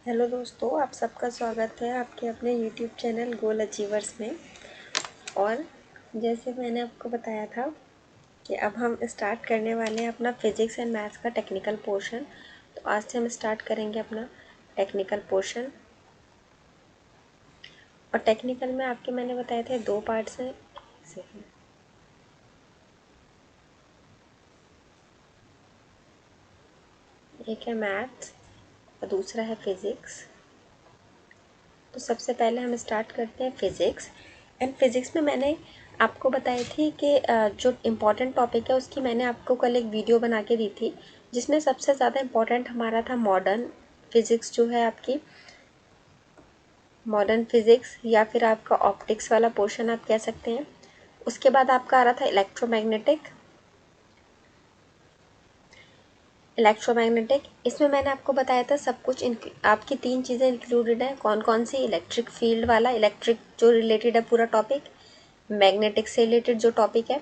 Hello दोस्तों, आप सबका स्वागत है आपके अपने यूट्यूब चैनल गोल अचीवर्स में। और जैसे मैंने आपको बताया था कि अब हम स्टार्ट करने वाले हैं अपना फिज़िक्स एंड मैथ्स का टेक्निकल पोर्शन। तो आज से हम स्टार्ट करेंगे अपना टेक्निकल पोर्शन। और टेक्निकल में आपके मैंने बताए थे 2 पार्ट्स हैं। एक है मैथ्स और दूसरा है फिज़िक्स। तो सबसे पहले हम स्टार्ट करते हैं फ़िज़िक्स। एंड फिज़िक्स में मैंने आपको बताई थी कि जो इम्पोर्टेंट टॉपिक है उसकी मैंने आपको कल एक वीडियो बना के दी थी, जिसमें सबसे ज़्यादा इम्पोर्टेंट हमारा था मॉडर्न फिज़िक्स, जो है आपकी मॉडर्न फिज़िक्स या फिर आपका ऑप्टिक्स वाला पोर्शन आप कह सकते हैं। उसके बाद आपका आ रहा था इलेक्ट्रोमैग्नेटिक। इसमें मैंने आपको बताया था सब कुछ आपकी 3 चीज़ें इंक्लूडेड हैं। कौन कौन सी? इलेक्ट्रिक फील्ड वाला, इलेक्ट्रिक जो रिलेटेड है पूरा टॉपिक, मैग्नेटिक से रिलेटेड जो टॉपिक है,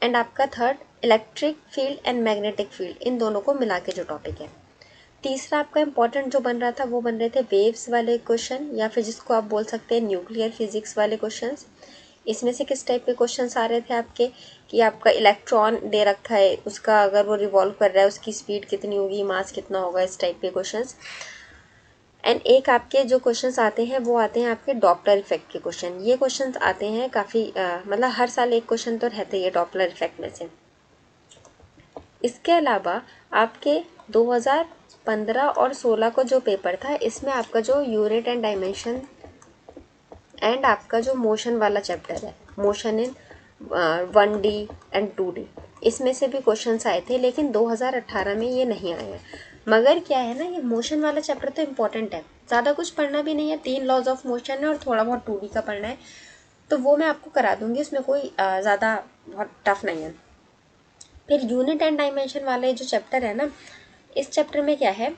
एंड आपका third electric field and magnetic field, इन दोनों को मिला के जो टॉपिक है। तीसरा आपका इंपॉर्टेंट जो बन रहा था वो बन रहे थे वेव्स वाले क्वेश्चन, या फिर जिसको आप बोल सकते हैं न्यूक्लियर फिजिक्स वाले क्वेश्चंस। इसमें से किस टाइप के क्वेश्चंस आ रहे थे आपके कि आपका इलेक्ट्रॉन दे रखा है, उसका अगर वो रिवॉल्व कर रहा है उसकी स्पीड कितनी होगी, मास कितना होगा, इस टाइप के क्वेश्चंस। एंड एक आपके जो क्वेश्चंस आते हैं वो आते हैं आपके डॉपलर इफेक्ट के क्वेश्चन। ये क्वेश्चंस आते हैं काफ़ी मतलब हर साल एक क्वेश्चन तो रहते ही है डॉपलर इफेक्ट में से। इसके अलावा आपके 2015 और 16 को जो पेपर था, इसमें आपका जो यूनिट एंड डायमेंशन एंड आपका जो मोशन वाला चैप्टर है, motion in 1D and 2D, इसमें से भी क्वेश्चंस आए थे, लेकिन 2018 में ये नहीं आए हैं। मगर क्या है ना, ये मोशन वाला चैप्टर तो इम्पोर्टेंट है, ज़्यादा कुछ पढ़ना भी नहीं है, 3 लॉज ऑफ मोशन है और थोड़ा बहुत 2D का पढ़ना है, तो वो मैं आपको करा दूंगी, उसमें कोई ज़्यादा बहुत टफ नहीं है। फिर यूनिट एंड डायमेंशन वाले जो चैप्टर है ना, इस चैप्टर में क्या है,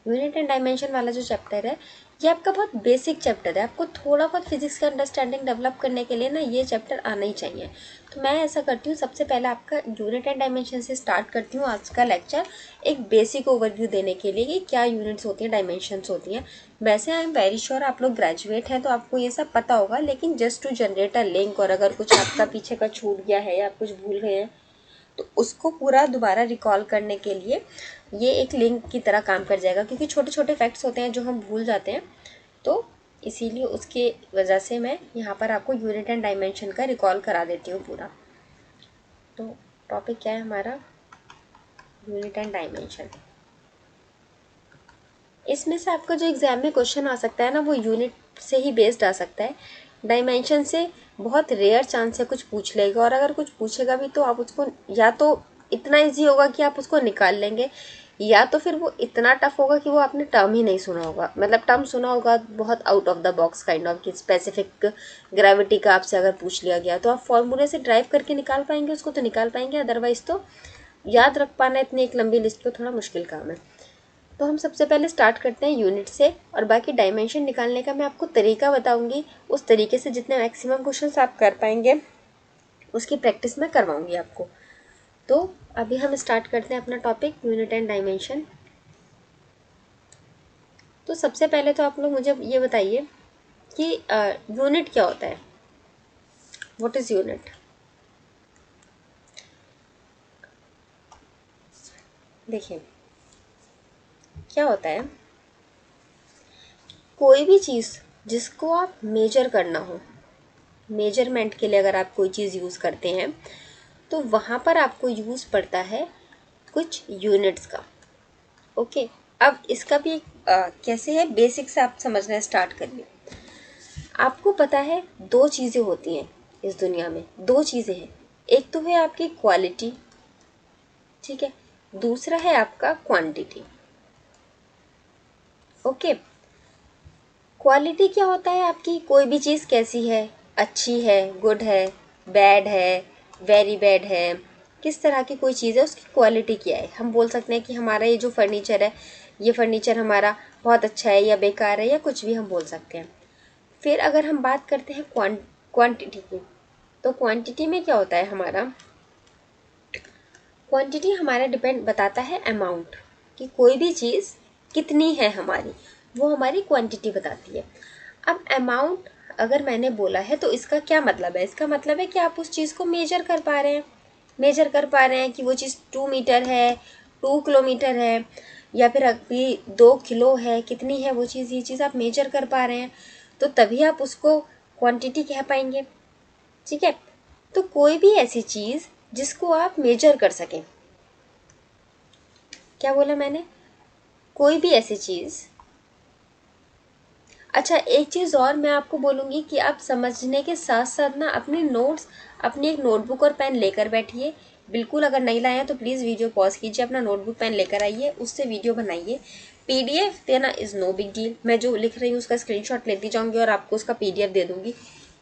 यूनिट एंड डायमेंशन वाला जो चैप्टर है ये आपका बहुत बेसिक चैप्टर है। आपको थोड़ा बहुत फिजिक्स का अंडरस्टैंडिंग डेवलप करने के लिए ना ये चैप्टर आना ही चाहिए। तो मैं ऐसा करती हूँ, सबसे पहले आपका यूनिट एंड डायमेंशन से स्टार्ट करती हूँ आज का लेक्चर, एक बेसिक ओवरव्यू देने के लिए कि क्या यूनिट्स होती हैं, डायमेंशंस होती हैं। वैसे आई एम वेरी श्योर आप लोग ग्रेजुएट हैं तो आपको ये सब पता होगा, लेकिन just to generate a link, और अगर कुछ आपका पीछे का छूट गया है या आप कुछ भूल गए हैं तो उसको पूरा दोबारा रिकॉल करने के लिए ये एक लिंक की तरह काम कर जाएगा, क्योंकि छोटे छोटे फैक्ट्स होते हैं जो हम भूल जाते हैं। तो इसीलिए उसके वजह से मैं यहाँ पर आपको यूनिट एंड डायमेंशन का रिकॉल करा देती हूँ पूरा। तो टॉपिक क्या है हमारा? Unit and dimension. इसमें से आपका जो एग्जाम में क्वेश्चन आ सकता है ना, वो यूनिट से ही बेस्ड आ सकता है। डायमेंशन से बहुत रेयर चांस है कुछ पूछ लेगा, और अगर कुछ पूछेगा भी तो आप उसको या तो इतना इजी होगा कि आप उसको निकाल लेंगे, या तो फिर वो इतना टफ होगा कि वो आपने टर्म ही नहीं सुना होगा। मतलब टर्म सुना होगा बहुत out of the box kind of, कि स्पेसिफिक ग्रेविटी का आपसे अगर पूछ लिया गया तो आप फॉर्मूले से ड्राइव करके निकाल पाएंगे उसको, तो निकाल पाएंगे, अदरवाइज तो याद रख पाना इतनी एक लंबी लिस्ट को थोड़ा मुश्किल काम है। तो हम सबसे पहले स्टार्ट करते हैं यूनिट से, और बाकी डायमेंशन निकालने का मैं आपको तरीका बताऊंगी। उस तरीके से जितने मैक्सिमम क्वेश्चंस आप कर पाएंगे उसकी प्रैक्टिस मैं करवाऊंगी आपको। तो अभी हम स्टार्ट करते हैं अपना टॉपिक यूनिट एंड डायमेंशन। तो सबसे पहले तो आप लोग मुझे ये बताइए कि यूनिट क्या होता है, व्हाट इज यूनिट। देखिए क्या होता है, कोई भी चीज़ जिसको आप मेजर करना हो, मेजरमेंट के लिए अगर आप कोई चीज़ यूज़ करते हैं तो वहाँ पर आपको यूज़ पड़ता है कुछ यूनिट्स का। ओके, अब इसका भी कैसे है, बेसिक से आप समझना स्टार्ट करिए। आपको पता है 2 चीज़ें होती हैं इस दुनिया में, 2 चीज़ें हैं। एक तो है आपकी क्वालिटी, ठीक है, दूसरा है आपका क्वांटिटी। ओके, क्वालिटी क्या होता है आपकी, कोई भी चीज़ कैसी है, अच्छी है, गुड है, बैड है, वेरी बैड है, किस तरह की कोई चीज़ है, उसकी क्वालिटी क्या है। हम बोल सकते हैं कि हमारा ये जो फर्नीचर है, ये फर्नीचर हमारा बहुत अच्छा है या बेकार है, या कुछ भी हम बोल सकते हैं। फिर अगर हम बात करते हैं क्वांटिटी की, तो क्वांटिटी में क्या होता है हमारा, क्वांटिटी हमारा डिपेंड बताता है अमाउंट। कि कोई भी चीज़ कितनी है हमारी, वो हमारी क्वांटिटी बताती है। अब अमाउंट अगर मैंने बोला है तो इसका क्या मतलब है? इसका मतलब है कि आप उस चीज़ को मेजर कर पा रहे हैं, मेजर कर पा रहे हैं कि वो चीज़ 2 मीटर है, 2 किलोमीटर है, या फिर अभी 2 किलो है, कितनी है वो चीज़, ये चीज़ आप मेजर कर पा रहे हैं, तो तभी आप उसको क्वांटिटी कह पाएंगे। ठीक है, तो कोई भी ऐसी चीज़ जिसको आप मेजर कर सकें, क्या बोला मैंने? कोई भी ऐसी चीज़। अच्छा, एक चीज़ और मैं आपको बोलूँगी कि आप समझने के साथ साथ ना अपने नोट्स, अपनी एक नोटबुक और पेन लेकर बैठिए। बिल्कुल, अगर नहीं लाए हैं तो प्लीज़ वीडियो पॉज कीजिए, अपना नोटबुक पेन लेकर आइए, उससे वीडियो बनाइए। पीडीएफ देना इज़ नो बिग डील, मैं जो लिख रही हूँ उसका स्क्रीनशॉट लेती जाऊँगी और आपको उसका पीडीएफ दे दूँगी।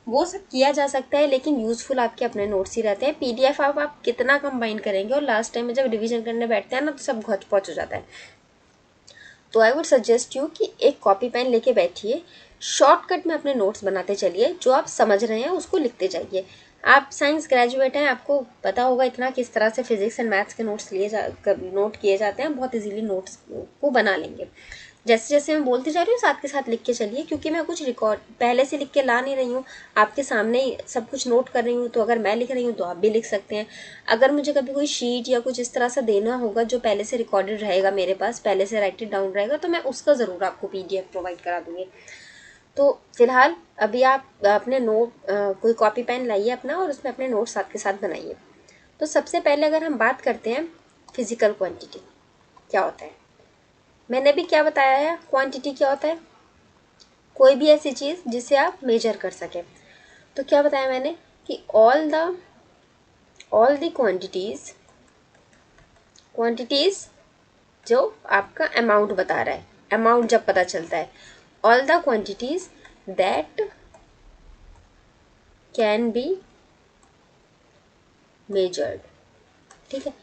वो सब किया जा सकता है, लेकिन यूज़फुल आपके अपने नोट्स ही रहते हैं। पीडीएफ आप कितना कंबाइन करेंगे, और लास्ट टाइम में जब रिवीजन करने बैठते हैं ना तो सब घोच पहुँच हो जाता है। तो आई वुड सजेस्ट यू कि एक कॉपी पेन लेके बैठिए, शॉर्टकट में अपने नोट्स बनाते चलिए, जो आप समझ रहे हैं उसको लिखते जाइए। आप साइंस ग्रेजुएट हैं, आपको पता होगा इतना किस तरह से फिजिक्स एंड मैथ्स के नोट किए जाते हैं, बहुत इजीली नोट्स को बना लेंगे। जैसे जैसे मैं बोलती जा रही हूँ साथ के साथ लिख के चलिए, क्योंकि मैं कुछ रिकॉर्ड पहले से लिख के ला नहीं रही हूँ, आपके सामने ही सब कुछ नोट कर रही हूँ। तो अगर मैं लिख रही हूँ तो आप भी लिख सकते हैं। अगर मुझे कभी कोई शीट या कुछ इस तरह से देना होगा जो पहले से रिकॉर्डेड रहेगा, मेरे पास पहले से राइट इट डाउन रहेगा, तो मैं उसका ज़रूर आपको पीडीएफ प्रोवाइड करा दूँगी। तो फिलहाल अभी आप अपने नोट कोई कॉपी पेन लाइए अपना, और उसमें अपने नोट साथ के साथ बनाइए। तो सबसे पहले अगर हम बात करते हैं फिजिकल क्वांटिटी क्या होता है, मैंने भी क्या बताया है, क्वांटिटी क्या होता है? कोई भी ऐसी चीज़ जिसे आप मेजर कर सकें। तो क्या बताया मैंने कि ऑल द क्वांटिटीज जो आपका अमाउंट बता रहा है, अमाउंट जब पता चलता है, all the quantities that can be measured. ठीक है,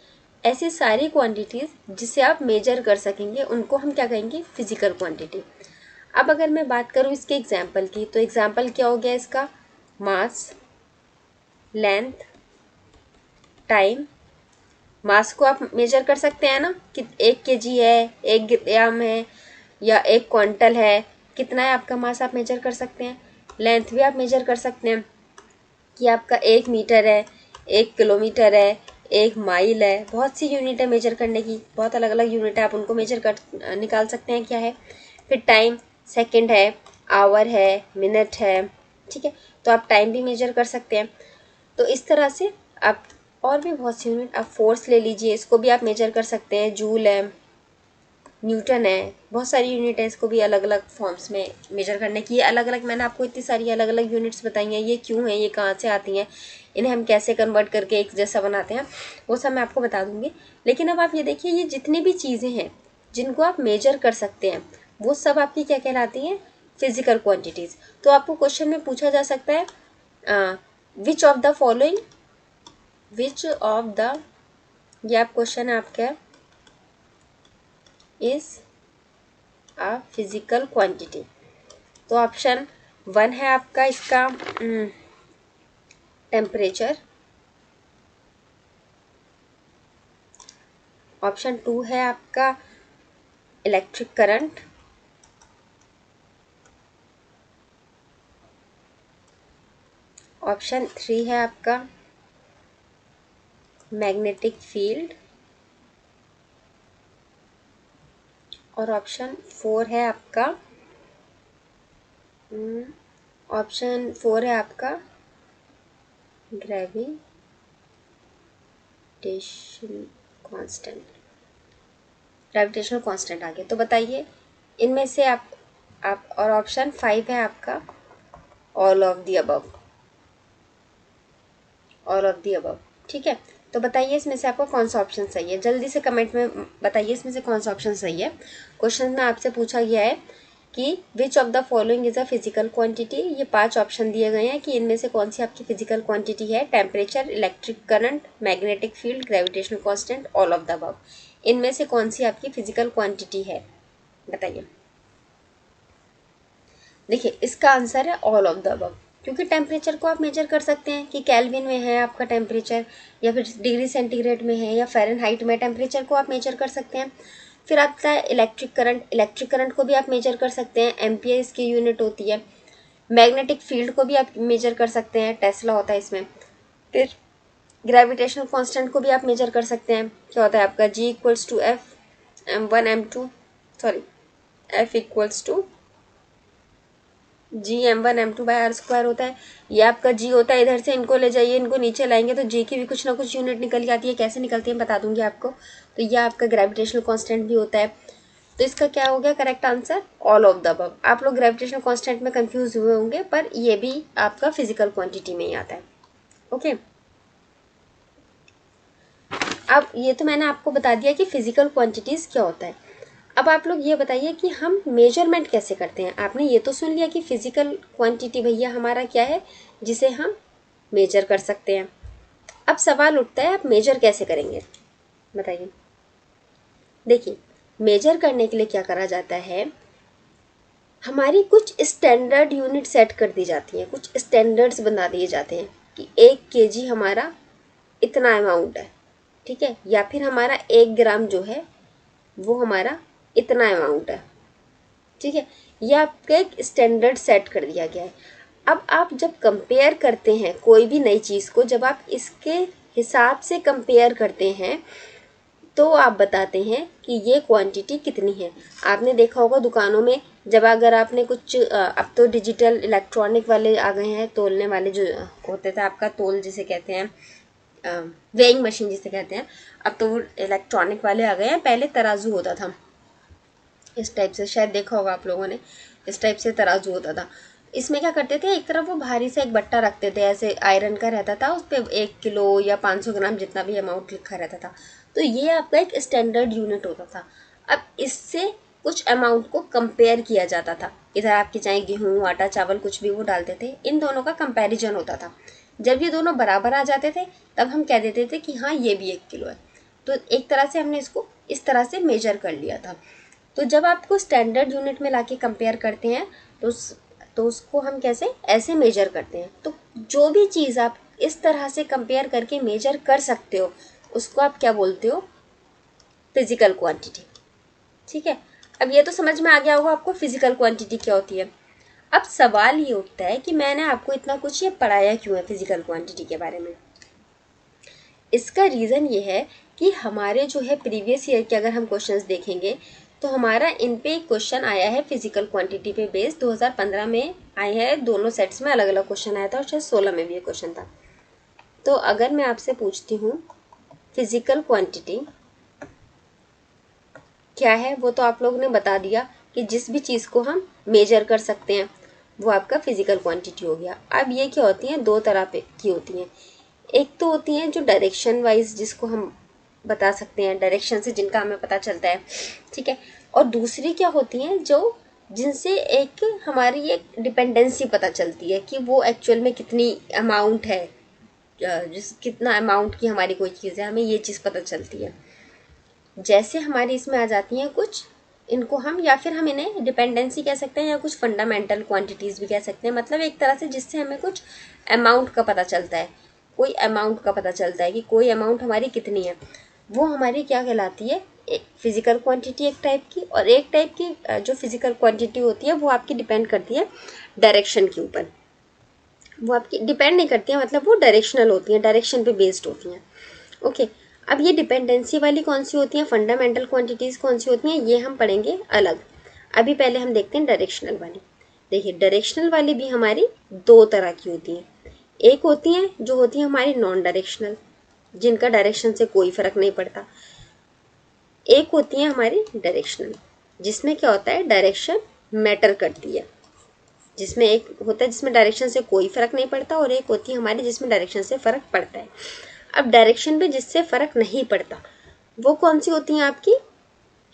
ऐसी सारी क्वांटिटीज जिसे आप मेजर कर सकेंगे उनको हम क्या कहेंगे? Physical quantity. अब अगर मैं बात करूं इसके एग्जाम्पल की, तो एग्जाम्पल क्या हो गया इसका? मास, लेंथ, टाइम। मास को आप मेजर कर सकते हैं ना कि 1 kg है, 1 ग्राम है, या 1 क्विंटल है, कितना है आपका मास, आप मेजर कर सकते हैं। लेंथ भी आप मेजर कर सकते हैं कि आपका 1 मीटर है, 1 किलोमीटर है, 1 माइल है। बहुत सी यूनिट है मेजर करने की, बहुत अलग अलग यूनिट है, आप उनको मेजर कर निकाल सकते हैं क्या है। फिर टाइम, सेकंड है, आवर है, मिनट है। ठीक है, तो आप टाइम भी मेजर कर सकते हैं। तो इस तरह से आप और भी बहुत सी यूनिट, आप फोर्स ले लीजिए, इसको भी आप मेजर कर सकते हैं। जूल है, न्यूटन है, बहुत सारी यूनिट है, इसको भी अलग अलग फॉर्म्स में मेजर करने की। अलग अलग मैंने आपको इतनी सारी अलग अलग यूनिट्स बताई हैं, ये क्यों है, ये कहाँ से आती हैं, इन्हें हम कैसे कन्वर्ट करके एक जैसा बनाते हैं, वो सब मैं आपको बता दूंगी। लेकिन अब आप ये देखिए, ये जितनी भी चीज़ें हैं जिनको आप मेजर कर सकते हैं, वो सब आपकी क्या कहलाती हैं? Physical quantities. तो आपको क्वेश्चन में पूछा जा सकता है which of the following, which of the, ये आप क्वेश्चन है आपका, इज अ फिजिकल क्वांटिटी। तो ऑप्शन 1 है आपका इसका टेम्परेचर, ऑप्शन 2 है आपका इलेक्ट्रिक करंट, ऑप्शन 3 है आपका मैग्नेटिक फील्ड, और ऑप्शन 4 है आपका ऑप्शन 4 है आपका ग्रेविटेशन कांस्टेंट, ग्रेविटेशनल कांस्टेंट आ गया। तो बताइए इनमें से आप और ऑप्शन 5 है आपका all of the above, all of the above. ठीक है, तो बताइए इसमें से आपको कौन सा ऑप्शन सही है, जल्दी से कमेंट में बताइए इसमें से कौन सा ऑप्शन सही है। क्वेश्चन में आपसे पूछा गया है कि which of the following is a physical quantity. ये 5 ऑप्शन दिए गए हैं कि इनमें से कौन सी आपकी फिजिकल क्वांटिटी है। Temperature, electric current, magnetic field, gravitational constant, all of the above. इनमें से कौन सी आपकी फिजिकल क्वांटिटी है, बताइए। देखिए इसका आंसर है ऑल ऑफ द अबव, क्योंकि टेम्परेचर को आप मेजर कर सकते हैं कि केल्विन में है आपका टेम्परेचर, या फिर डिग्री सेंटीग्रेड में है, या फ़ारेनहाइट में टेम्परेचर को आप मेजर कर सकते हैं। फिर आता है इलेक्ट्रिक करंट। इलेक्ट्रिक करंट को भी आप मेजर कर सकते हैं, एम्पियर इसकी यूनिट होती है। मैग्नेटिक फील्ड को भी आप मेजर कर सकते हैं, टेस्ला होता है इसमें। फिर ग्रेविटेशनल कांस्टेंट को भी आप मेजर कर सकते हैं, क्या होता है आपका G equals to F m1 m2 sorry F equals to G m1 m2 by R square होता है। ये आपका G होता है, इधर से इनको ले जाइए, इनको नीचे लाएंगे तो G की भी कुछ ना कुछ यूनिट निकल के आती है, कैसे निकलती है बता दूंगी आपको। तो यह आपका ग्रेविटेशनल कांस्टेंट भी होता है। तो इसका क्या हो गया correct answer, all of the above. आप लोग ग्रेविटेशनल कांस्टेंट में कंफ्यूज हुए होंगे, पर ये भी आपका फिजिकल क्वांटिटी में ही आता है। ओके, अब ये तो मैंने आपको बता दिया कि फिजिकल क्वांटिटीज क्या होता है। अब आप लोग ये बताइए कि हम मेजरमेंट कैसे करते हैं। आपने ये तो सुन लिया कि फिजिकल क्वांटिटी भैया हमारा क्या है, जिसे हम मेजर कर सकते हैं। अब सवाल उठता है आप मेजर कैसे करेंगे, बताइए। देखिए, मेजर करने के लिए क्या करा जाता है, हमारी कुछ स्टैंडर्ड यूनिट सेट कर दी जाती हैं, कुछ स्टैंडर्ड्स बना दिए जाते हैं कि 1 kg हमारा इतना अमाउंट है, ठीक है, या फिर हमारा 1 ग्राम जो है वो हमारा इतना अमाउंट है, ठीक है। ये आपका एक स्टैंडर्ड सेट कर दिया गया है। अब आप जब कंपेयर करते हैं कोई भी नई चीज़ को, जब आप इसके हिसाब से कंपेयर करते हैं तो आप बताते हैं कि ये क्वांटिटी कितनी है। आपने देखा होगा दुकानों में, जब अगर आपने कुछ अब तो डिजिटल इलेक्ट्रॉनिक वाले आ गए हैं, तोलने वाले जो होते थे, आपका तोल जिसे कहते हैं, वेइंग मशीन जिसे कहते हैं, अब तो वो इलेक्ट्रॉनिक वाले आ गए हैं। पहले तराजू होता था इस टाइप से, शायद देखा होगा आप लोगों ने, इस टाइप से तराजू होता था। इसमें क्या करते थे, एक तरफ वो भारी सा एक बट्टा रखते थे, ऐसे आयरन का रहता था, उस पर 1 किलो या 500 ग्राम जितना भी अमाउंट लिखा रहता था। तो ये आपका एक स्टैंडर्ड यूनिट होता था। अब इससे कुछ अमाउंट को कंपेयर किया जाता था। इधर आपके चाहे गेहूँ, आटा, चावल कुछ भी वो डालते थे, इन दोनों का कंपैरिजन होता था। जब ये दोनों बराबर आ जाते थे तब हम कह देते थे कि हाँ ये भी 1 किलो है। तो एक तरह से हमने इसको इस तरह से मेजर कर लिया था। तो जब आपको स्टैंडर्ड यूनिट में लाके कंपेयर करते हैं तो उसको हम कैसे ऐसे मेजर करते हैं। तो जो भी चीज़ आप इस तरह से कंपेयर करके मेजर कर सकते हो उसको आप क्या बोलते हो, फिजिकल क्वांटिटी, ठीक है। अब ये तो समझ में आ गया होगा आपको फिजिकल क्वांटिटी क्या होती है। अब सवाल ये उठता है कि मैंने आपको इतना कुछ ये पढ़ाया क्यों है फिजिकल क्वांटिटी के बारे में। इसका रीज़न ये है कि हमारे जो है प्रीवियस ईयर के अगर हम क्वेश्चंस देखेंगे तो हमारा इन पे एक क्वेश्चन आया है फिजिकल क्वांटिटी पे बेस्ड, 2015 में आए हैं, दोनों सेट्स में अलग अलग क्वेश्चन आया था और शायद 16 में भी एक क्वेश्चन था। तो अगर मैं आपसे पूछती हूँ फिजिकल क्वांटिटी क्या है, वो तो आप लोगों ने बता दिया कि जिस भी चीज़ को हम मेजर कर सकते हैं वो आपका फिजिकल क्वांटिटी हो गया। अब ये क्या होती हैं, दो तरह की होती हैं। एक तो होती हैं जो डायरेक्शन वाइज, जिसको हम बता सकते हैं डायरेक्शन से जिनका हमें पता चलता है, ठीक है। और दूसरी क्या होती हैं जो जिनसे एक हमारी एक डिपेंडेंसी पता चलती है कि वो एक्चुअल में कितनी अमाउंट है, जिस कितना अमाउंट की हमारी कोई चीज़ है, हमें ये चीज़ पता चलती है। जैसे हमारी इसमें आ जाती हैं कुछ, इनको हम या फिर हम इन्हें डिपेंडेंसी कह सकते हैं या कुछ फंडामेंटल क्वांटिटीज़ भी कह सकते हैं। मतलब एक तरह से जिससे हमें कुछ अमाउंट का पता चलता है, कोई अमाउंट का पता चलता है कि कोई अमाउंट हमारी कितनी है, वो हमारी क्या कहलाती है, एक फिजिकल क्वांटिटी एक टाइप की। और एक टाइप की जो फिजिकल क्वांटिटी होती है वो आपकी डिपेंड करती है डायरेक्शन के ऊपर। वो आपकी डिपेंड नहीं करती है, मतलब वो डायरेक्शनल होती हैं, डायरेक्शन पे बेस्ड होती हैं। ओके, अब ये डिपेंडेंसी वाली कौन सी होती हैं, फंडामेंटल क्वांटिटीज़ कौन सी होती हैं, ये हम पढ़ेंगे अलग। अभी पहले हम देखते हैं डायरेक्शनल वाली। देखिए, डायरेक्शनल वाली भी हमारी दो तरह की होती हैं। एक होती हैं जो होती है हमारी नॉन डायरेक्शनल, जिनका डायरेक्शन से कोई फर्क नहीं पड़ता। एक होती है हमारी डायरेक्शनल, जिसमें क्या होता है, डायरेक्शन मैटर करती है। जिसमें एक होता है जिसमें डायरेक्शन से कोई फर्क नहीं पड़ता, और एक होती है हमारी जिसमें डायरेक्शन से फर्क पड़ता है। अब डायरेक्शन पे जिससे फर्क नहीं पड़ता वो कौन सी होती हैं आपकी,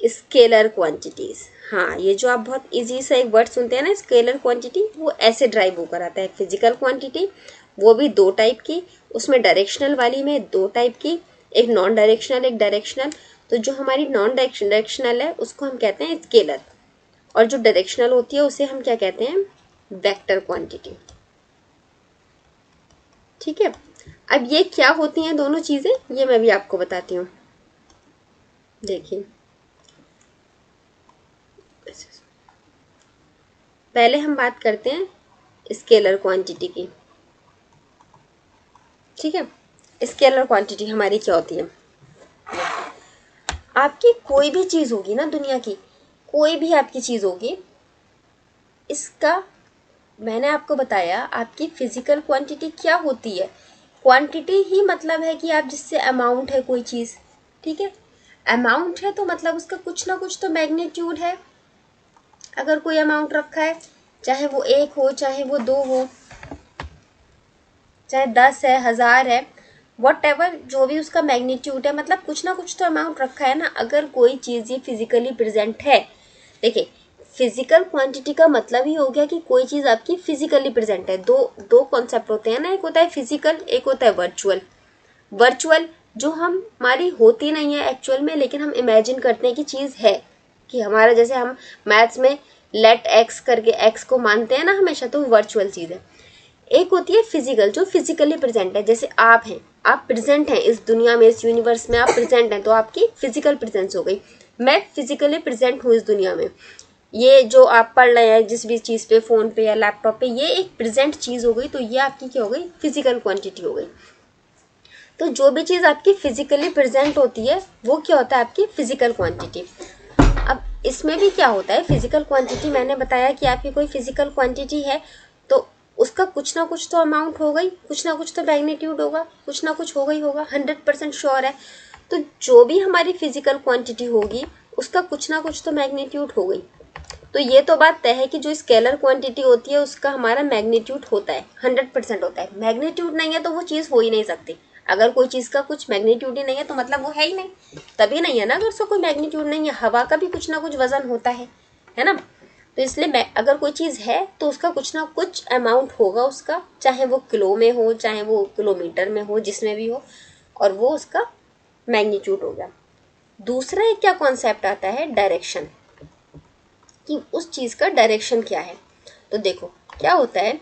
स्केलर क्वांटिटीज। हाँ, ये जो आप बहुत इजी सा एक वर्ड सुनते हैं ना स्केलर क्वांटिटी, वो ऐसे ड्राइव होकर आता है। फिजिकल क्वांटिटी वो भी दो टाइप की, उसमें डायरेक्शनल वाली में दो टाइप की, एक नॉन डायरेक्शनल एक डायरेक्शनल। तो जो हमारी नॉन डायरेक्शनल है उसको हम कहते हैं स्केलर, और जो डायरेक्शनल होती है उसे हम क्या कहते हैं, वेक्टर क्वांटिटी, ठीक है। अब ये क्या होती हैं दोनों चीज़ें, ये मैं भी आपको बताती हूँ। देखिए, पहले हम बात करते हैं स्केलर क्वांटिटी की। ठीक है, स्केलर क्वांटिटी हमारी क्या होती है? आपकी कोई भी चीज होगी ना, दुनिया की कोई भी आपकी चीज होगी, इसका मैंने आपको बताया आपकी फिजिकल क्वांटिटी क्या होती है। क्वांटिटी ही मतलब है कि आप जिससे अमाउंट है कोई चीज, ठीक है, अमाउंट है तो मतलब उसका कुछ ना कुछ तो मैग्नीट्यूड है। अगर कोई अमाउंट रखा है, चाहे वो 1 हो, चाहे वो 2 हो, चाहे 10 है, 1000 है, वट एवर जो भी उसका मैग्नीट्यूड है, मतलब कुछ ना कुछ तो अमाउंट रखा है ना। अगर कोई चीज ये फिजिकली प्रेजेंट है, देखिए फिजिकल क्वांटिटी का मतलब ही हो गया कि कोई चीज आपकी फिजिकली प्रेजेंट है। दो दो कॉन्सेप्ट होते हैं ना, एक होता है फिजिकल, एक होता है वर्चुअल। वर्चुअल जो हमारी होती नहीं है एक्चुअल में, लेकिन हम इमेजिन करते हैं कि चीज है, कि हमारा जैसे हम मैथ्स में लेट एक्स करके एक्स को मानते हैं ना हमेशा, तो वर्चुअल चीज है। एक होती है फिजिकल, जो फिजिकली प्रेजेंट है, जैसे आप हैं, आप प्रेजेंट हैं इस दुनिया में, इस यूनिवर्स में आप प्रेजेंट हैं, तो आपकी फिजिकल प्रेजेंस हो गई। मैं फिजिकली प्रेजेंट हूँ इस दुनिया में, ये जो आप पढ़ रहे हैं जिस भी चीज पे, फोन पे या लैपटॉप पे, ये एक प्रेजेंट चीज हो गई, तो ये आपकी क्या हो गई? फिजिकल क्वांटिटी हो गई। तो जो भी चीज आपकी फिजिकली प्रेजेंट होती है वो क्या होता है? आपकी फिजिकल क्वांटिटी। अब इसमें भी क्या होता है? फिजिकल क्वांटिटी मैंने बताया कि आपकी कोई फिजिकल क्वांटिटी है तो उसका कुछ ना कुछ तो अमाउंट हो गई, कुछ ना कुछ तो मैग्नीट्यूड होगा, कुछ ना कुछ हो गई होगा, 100% श्योर है। तो जो भी हमारी फिजिकल क्वांटिटी होगी उसका कुछ ना कुछ तो मैग्नीट्यूड हो गई। तो ये तो बात तय है कि जो स्केलर क्वांटिटी होती है उसका हमारा मैग्नीट्यूड होता है, 100% होता है। मैग्नीट्यूड नहीं है तो वो चीज हो ही नहीं सकती। अगर कोई चीज का कुछ मैग्नीट्यूड ही नहीं है तो मतलब वो है ही नहीं, तभी नहीं है ना। अगर उसका कोई मैग्नीट्यूड नहीं है, हवा का भी कुछ ना कुछ वजन होता है ना। तो इसलिए अगर कोई चीज है तो उसका कुछ ना कुछ अमाउंट होगा उसका, चाहे वो किलो में हो, चाहे वो किलोमीटर में हो, जिसमें भी हो, और वो उसका मैग्नीट्यूड हो गया। दूसरा एक क्या कॉन्सेप्ट आता है? डायरेक्शन, कि उस चीज का डायरेक्शन क्या है। तो देखो क्या होता है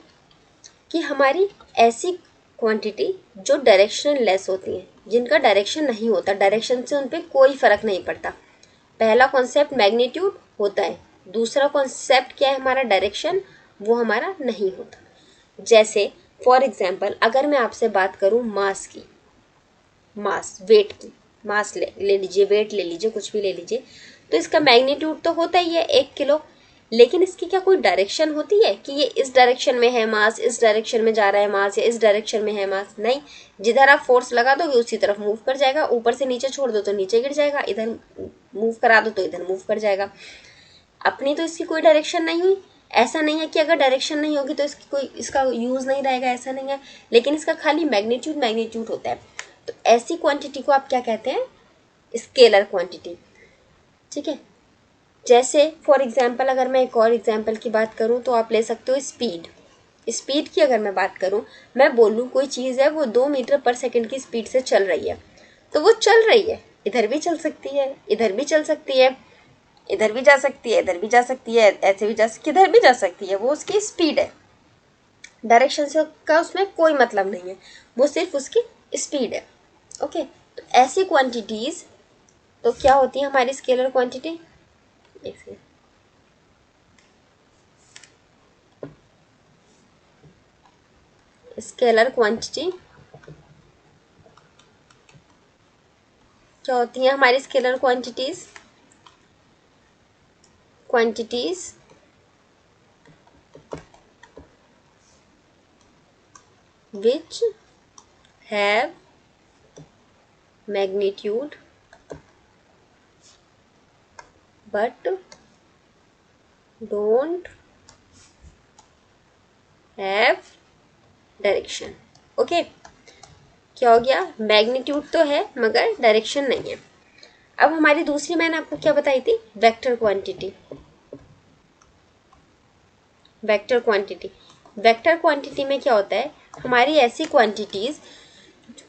कि हमारी ऐसी क्वांटिटी जो डायरेक्शन लेस होती हैं, जिनका डायरेक्शन नहीं होता, डायरेक्शन से उन पे कोई फर्क नहीं पड़ता। पहला कॉन्सेप्ट मैग्नीट्यूड होता है, दूसरा कॉन्सेप्ट क्या है हमारा? डायरेक्शन, वो हमारा नहीं होता। जैसे फॉर एग्जाम्पल अगर मैं आपसे बात करूं मास की, मास वेट की, मास ले लीजिए, वेट ले लीजिए, कुछ भी ले लीजिए, तो इसका मैग्नीट्यूड तो होता ही है 1 किलो, लेकिन इसकी क्या कोई डायरेक्शन होती है कि ये इस डायरेक्शन में है मास, इस डायरेक्शन में जा रहा है मास, या इस डायरेक्शन में है मास? नहीं। जिधर आप फोर्स लगा दोगे उसी तरफ मूव कर जाएगा, ऊपर से नीचे छोड़ दो तो नीचे गिर जाएगा, इधर मूव करा दो तो इधर मूव कर जाएगा। अपनी तो इसकी कोई डायरेक्शन नहीं हुई। ऐसा नहीं है कि अगर डायरेक्शन नहीं होगी तो इसकी कोई इसका यूज नहीं रहेगा, ऐसा नहीं है, लेकिन इसका खाली मैग्नीट्यूड मैग्नीट्यूड होता है। तो ऐसी क्वांटिटी को आप क्या कहते हैं? Scalar quantity. ठीक है। जैसे फॉर एग्जाम्पल अगर मैं एक और एग्जाम्पल की बात करूं तो आप ले सकते हो स्पीड। स्पीड की अगर मैं बात करूं, मैं बोलूं कोई चीज है वो 2 मीटर पर सेकंड की स्पीड से चल रही है, तो वो चल रही है, इधर भी चल सकती है, इधर भी चल सकती है, इधर भी जा सकती है, इधर भी जा सकती है, ऐसे भी किधर भी जा सकती है, वो उसकी स्पीड है। डायरेक्शन से का उसमें कोई मतलब नहीं है, वो सिर्फ उसकी स्पीड है। ओके, तो ऐसी क्वांटिटीज तो क्या होती है हमारी स्केलर क्वांटिटी? स्केलर क्वांटिटी क्या होती है हमारी scalar quantities? Quantities which have magnitude but don't have direction। Okay, क्या हो गया? मैग्नीट्यूड तो है मगर डायरेक्शन नहीं है। अब हमारी दूसरी मैंने आपको क्या बताई थी? Vector quantity. Vector quantity, vector quantity में क्या होता है? हमारी ऐसी क्वांटिटीज,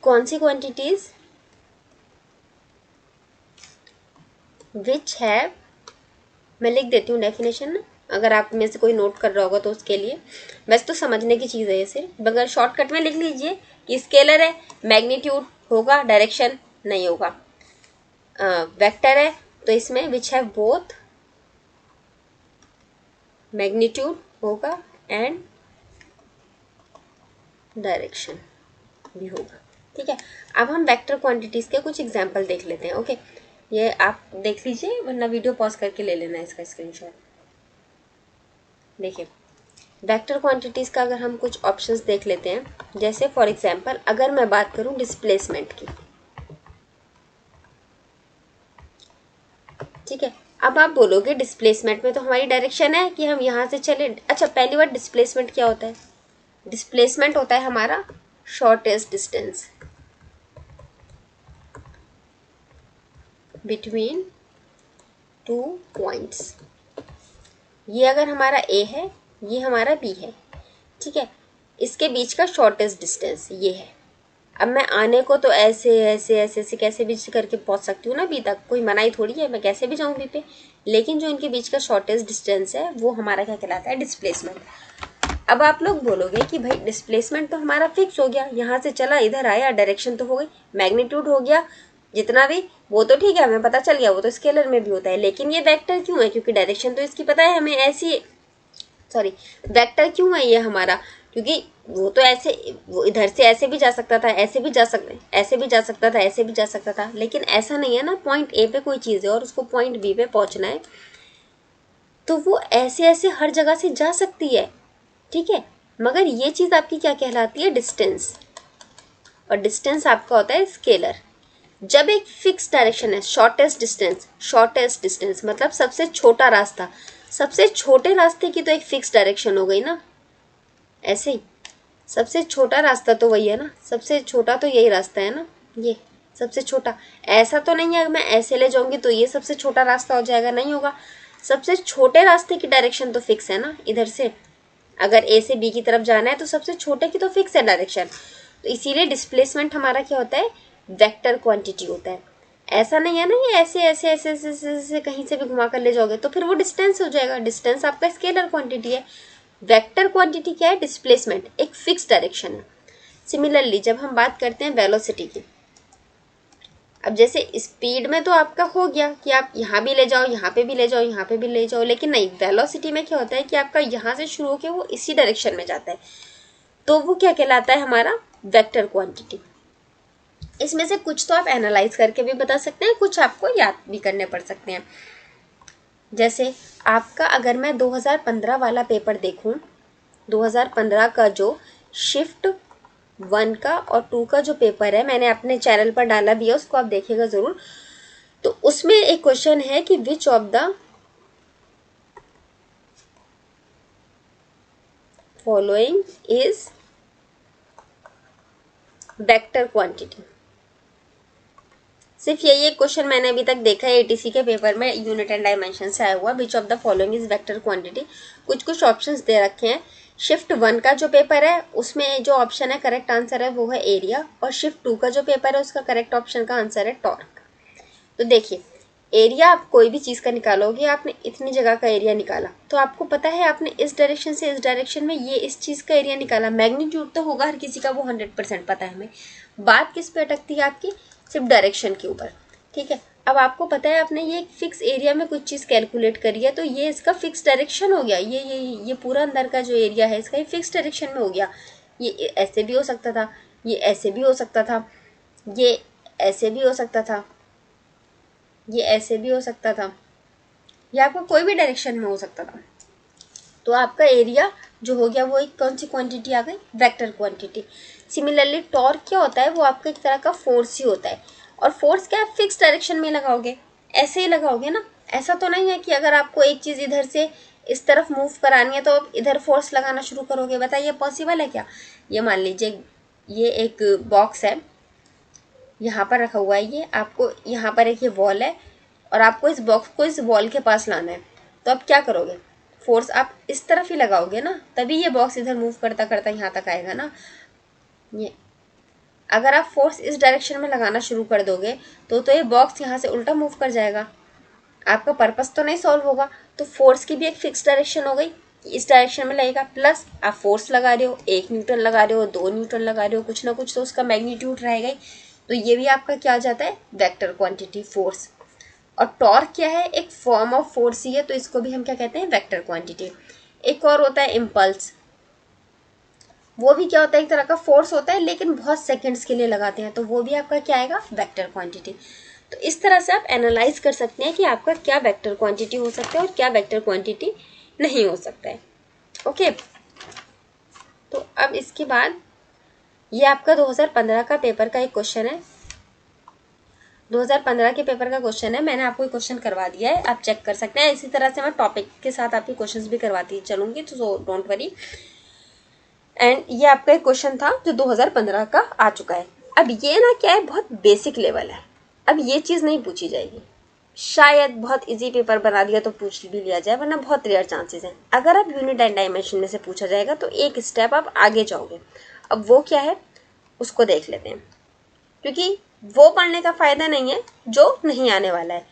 कौन सी क्वांटिटीज? विच हैव, मैं लिख देती हूँ डेफिनेशन ना, अगर आप में से कोई नोट कर रहा होगा तो उसके लिए, वैसे तो समझने की चीज़ है ये सिर्फ, मगर शॉर्टकट में लिख लीजिए कि स्केलर है, मैग्नीट्यूड होगा, डायरेक्शन नहीं होगा। वेक्टर है तो इसमें विच हैव बोथ मैग्नीट्यूड होगा एंड डायरेक्शन भी होगा। ठीक है, अब हम वेक्टर क्वांटिटीज के कुछ एग्जांपल देख लेते हैं। ओके, ये आप देख लीजिए, वरना वीडियो पॉज करके ले लेना इसका स्क्रीनशॉट। देखिए, वेक्टर क्वांटिटीज का अगर हम कुछ ऑप्शंस देख लेते हैं, जैसे फॉर एग्जांपल अगर मैं बात करूं डिस्प्लेसमेंट की, ठीक है, अब आप बोलोगे डिस्प्लेसमेंट में तो हमारी डायरेक्शन है कि हम यहाँ से चले। अच्छा, पहली बार डिस्प्लेसमेंट क्या होता है? डिस्प्लेसमेंट होता है हमारा shortest distance between two points. ये अगर हमारा ए है, ये हमारा बी है, ठीक है, इसके बीच का शॉर्टेस्ट डिस्टेंस ये है। अब मैं आने को तो ऐसे ऐसे ऐसे ऐसे कैसे भी करके पहुंच सकती हूँ ना बी तक, कोई मनाही थोड़ी है, मैं कैसे भी जाऊँ बी पे, लेकिन जो इनके बीच का शॉर्टेस्ट डिस्टेंस है वो हमारा क्या कहलाता है? डिस्प्लेसमेंट। अब आप लोग बोलोगे कि भाई डिस्प्लेसमेंट तो हमारा फिक्स हो गया, यहाँ से चला इधर आया, डायरेक्शन तो हो गई, मैग्नीट्यूड हो गया, जितना भी वो तो ठीक है, हमें पता चल गया, वो तो स्केलर में भी होता है, लेकिन ये वेक्टर क्यों है? क्योंकि डायरेक्शन तो इसकी पता है हमें, ऐसी सॉरी वेक्टर क्यों है ये हमारा? क्योंकि वो तो ऐसे, वो इधर से ऐसे भी जा सकता था, ऐसे भी जा सकते, ऐसे भी जा सकता था, ऐसे भी जा सकता था, लेकिन ऐसा नहीं है ना। पॉइंट ए पे कोई चीज़ है और उसको पॉइंट बी पे पहुंचना है, तो वो ऐसे ऐसे हर जगह से जा सकती है, ठीक है, मगर ये चीज़ आपकी क्या कहलाती है? डिस्टेंस। और डिस्टेंस आपका होता है स्केलर। जब एक फिक्स डायरेक्शन है, शॉर्टेस्ट डिस्टेंस मतलब सबसे छोटा रास्ता, सबसे छोटे रास्ते की तो एक फिक्स डायरेक्शन हो गई ना। ऐसे ही सबसे छोटा रास्ता तो वही है ना, सबसे छोटा तो यही रास्ता है ना, ये सबसे छोटा। ऐसा तो नहीं है मैं ऐसे ले जाऊंगी तो ये सबसे छोटा रास्ता हो जाएगा, नहीं होगा। सबसे छोटे रास्ते की डायरेक्शन तो फिक्स है ना, इधर से अगर ए से बी की तरफ जाना है तो सबसे छोटे की तो फिक्स है डायरेक्शन। तो इसीलिए डिस्प्लेसमेंट हमारा क्या होता है? वेक्टर क्वांटिटी होता है। ऐसा नहीं है ना ये ऐसे ऐसे ऐसे ऐसे ऐसे, ऐसे कहीं से भी घुमा कर ले जाओगे तो फिर वो डिस्टेंस हो जाएगा। डिस्टेंस आपका स्केलर क्वांटिटी है। वेक्टर क्वांटिटी क्या है? डिस्प्लेसमेंट, एक फिक्स डायरेक्शन है। सिमिलरली जब हम बात करते हैं वेलोसिटी की, अब जैसे स्पीड में तो आपका हो गया कि आप यहाँ भी ले जाओ, यहाँ पे भी ले जाओ, यहाँ पे भी ले जाओ, लेकिन नहीं, वेलोसिटी में क्या होता है कि आपका यहाँ से शुरू होकर वो इसी डायरेक्शन में जाता है, तो वो क्या कहलाता है? हमारा वेक्टर क्वांटिटी। इसमें से कुछ तो आप एनालाइज करके भी बता सकते हैं, कुछ आपको याद भी करने पड़ सकते हैं। जैसे आपका अगर मैं 2015 वाला पेपर देखूं, 2015 का जो शिफ्ट 1 का और 2 का जो पेपर है, मैंने अपने चैनल पर डाला भी है, उसको आप देखिएगा जरूर। तो उसमें एक क्वेश्चन है कि which of the following is vector quantity. सिर्फ यही एक क्वेश्चन मैंने अभी तक देखा है एटीसी के पेपर में, यूनिट एंड डायमेंशन से आया हुआ, which of the following is vector quantity. कुछ कुछ ऑप्शंस दे रखे हैं। शिफ्ट 1 का जो पेपर है उसमें जो ऑप्शन है करेक्ट आंसर है वो है एरिया, और शिफ्ट 2 का जो पेपर है उसका करेक्ट ऑप्शन का आंसर है टॉर्क। तो देखिए, एरिया आप कोई भी चीज़ का निकालोगे, आपने इतनी जगह का एरिया निकाला तो आपको पता है आपने इस डायरेक्शन से इस डायरेक्शन में ये इस चीज़ का एरिया निकाला, मैग्नीट्यूड तो होगा हर किसी का, वो 100% पता है हमें। बात किस पे अटकती है आपकी? सिर्फ डायरेक्शन के ऊपर, ठीक है। अब आपको पता है आपने ये फिक्स एरिया में कुछ चीज़ कैलकुलेट करी है, तो ये इसका फिक्स डायरेक्शन हो गया, ये पूरा अंदर का जो एरिया है इसका ये फिक्स डायरेक्शन में हो गया। ये ऐसे भी हो सकता था, ये ऐसे भी हो सकता था, ये ऐसे भी हो सकता था, ये ऐसे भी हो सकता था, या आपको कोई भी डायरेक्शन में हो सकता था। तो आपका एरिया जो हो गया वो एक कौन सी क्वांटिटी आ गई? Vector quantity. सिमिलरली टॉर्क क्या होता है? वो आपका एक तरह का फोर्स ही होता है, और फोर्स क्या आप फिक्स डायरेक्शन में लगाओगे, ऐसे ही लगाओगे ना। ऐसा तो नहीं है कि अगर आपको एक चीज़ इधर से इस तरफ मूव करानी है तो आप इधर फोर्स लगाना शुरू करोगे, बताइए पॉसिबल है क्या? ये मान लीजिए ये एक बॉक्स है, यहाँ पर रखा हुआ है, ये आपको यहाँ पर एक ये वॉल है और आपको इस बॉक्स को इस वॉल के पास लाना है, तो आप क्या करोगे? फोर्स आप इस तरफ ही लगाओगे ना, तभी ये बॉक्स इधर मूव करता करता यहाँ तक आएगा ना। ये अगर आप फोर्स इस डायरेक्शन में लगाना शुरू कर दोगे तो ये बॉक्स यहाँ से उल्टा मूव कर जाएगा, आपका पर्पस तो नहीं सॉल्व होगा। तो फोर्स की भी एक फिक्स डायरेक्शन हो गई, इस डायरेक्शन में लगेगा, प्लस आप फोर्स लगा रहे हो, 1 न्यूटन लगा रहे हो, 2 न्यूटन लगा रहे हो, कुछ ना कुछ तो उसका मैग्नीट्यूड रहेगा ही। तो ये भी आपका क्या आ जाता है? Vector quantity, force. और टॉर्क क्या है? एक फॉर्म ऑफ फोर्स ही है, तो इसको भी हम क्या कहते हैं? Vector quantity. एक और होता है इम्पल्स, वो भी क्या होता है, एक तरह का फोर्स होता है लेकिन बहुत सेकंड्स के लिए लगाते हैं, तो वो भी आपका क्या आएगा, वेक्टर क्वांटिटी। तो इस तरह से आप एनालाइज कर सकते हैं कि आपका क्या वेक्टर क्वांटिटी हो सकता है और क्या वेक्टर क्वांटिटी नहीं हो सकता है। ओके, तो अब इसके बाद ये आपका 2015 का पेपर का एक क्वेश्चन है, 2015 के पेपर का क्वेश्चन है, मैंने आपको क्वेश्चन करवा दिया है, आप चेक कर सकते हैं। इसी तरह से मैं टॉपिक के साथ आपके क्वेश्चंस भी करवाती चलूंगी, तो डोंट वरी। एंड ये आपका एक क्वेश्चन था जो 2015 का आ चुका है। अब ये ना क्या है, बहुत बेसिक लेवल है, अब ये चीज़ नहीं पूछी जाएगी, शायद बहुत इजी पेपर बना दिया तो पूछ भी लिया जाए, वरना बहुत रेयर चांसेस हैं। अगर आप यूनिट एंड डायमेंशन में से पूछा जाएगा तो एक स्टेप आप आगे जाओगे। अब वो क्या है उसको देख लेते हैं, क्योंकि वो पढ़ने का फायदा नहीं है जो नहीं आने वाला है।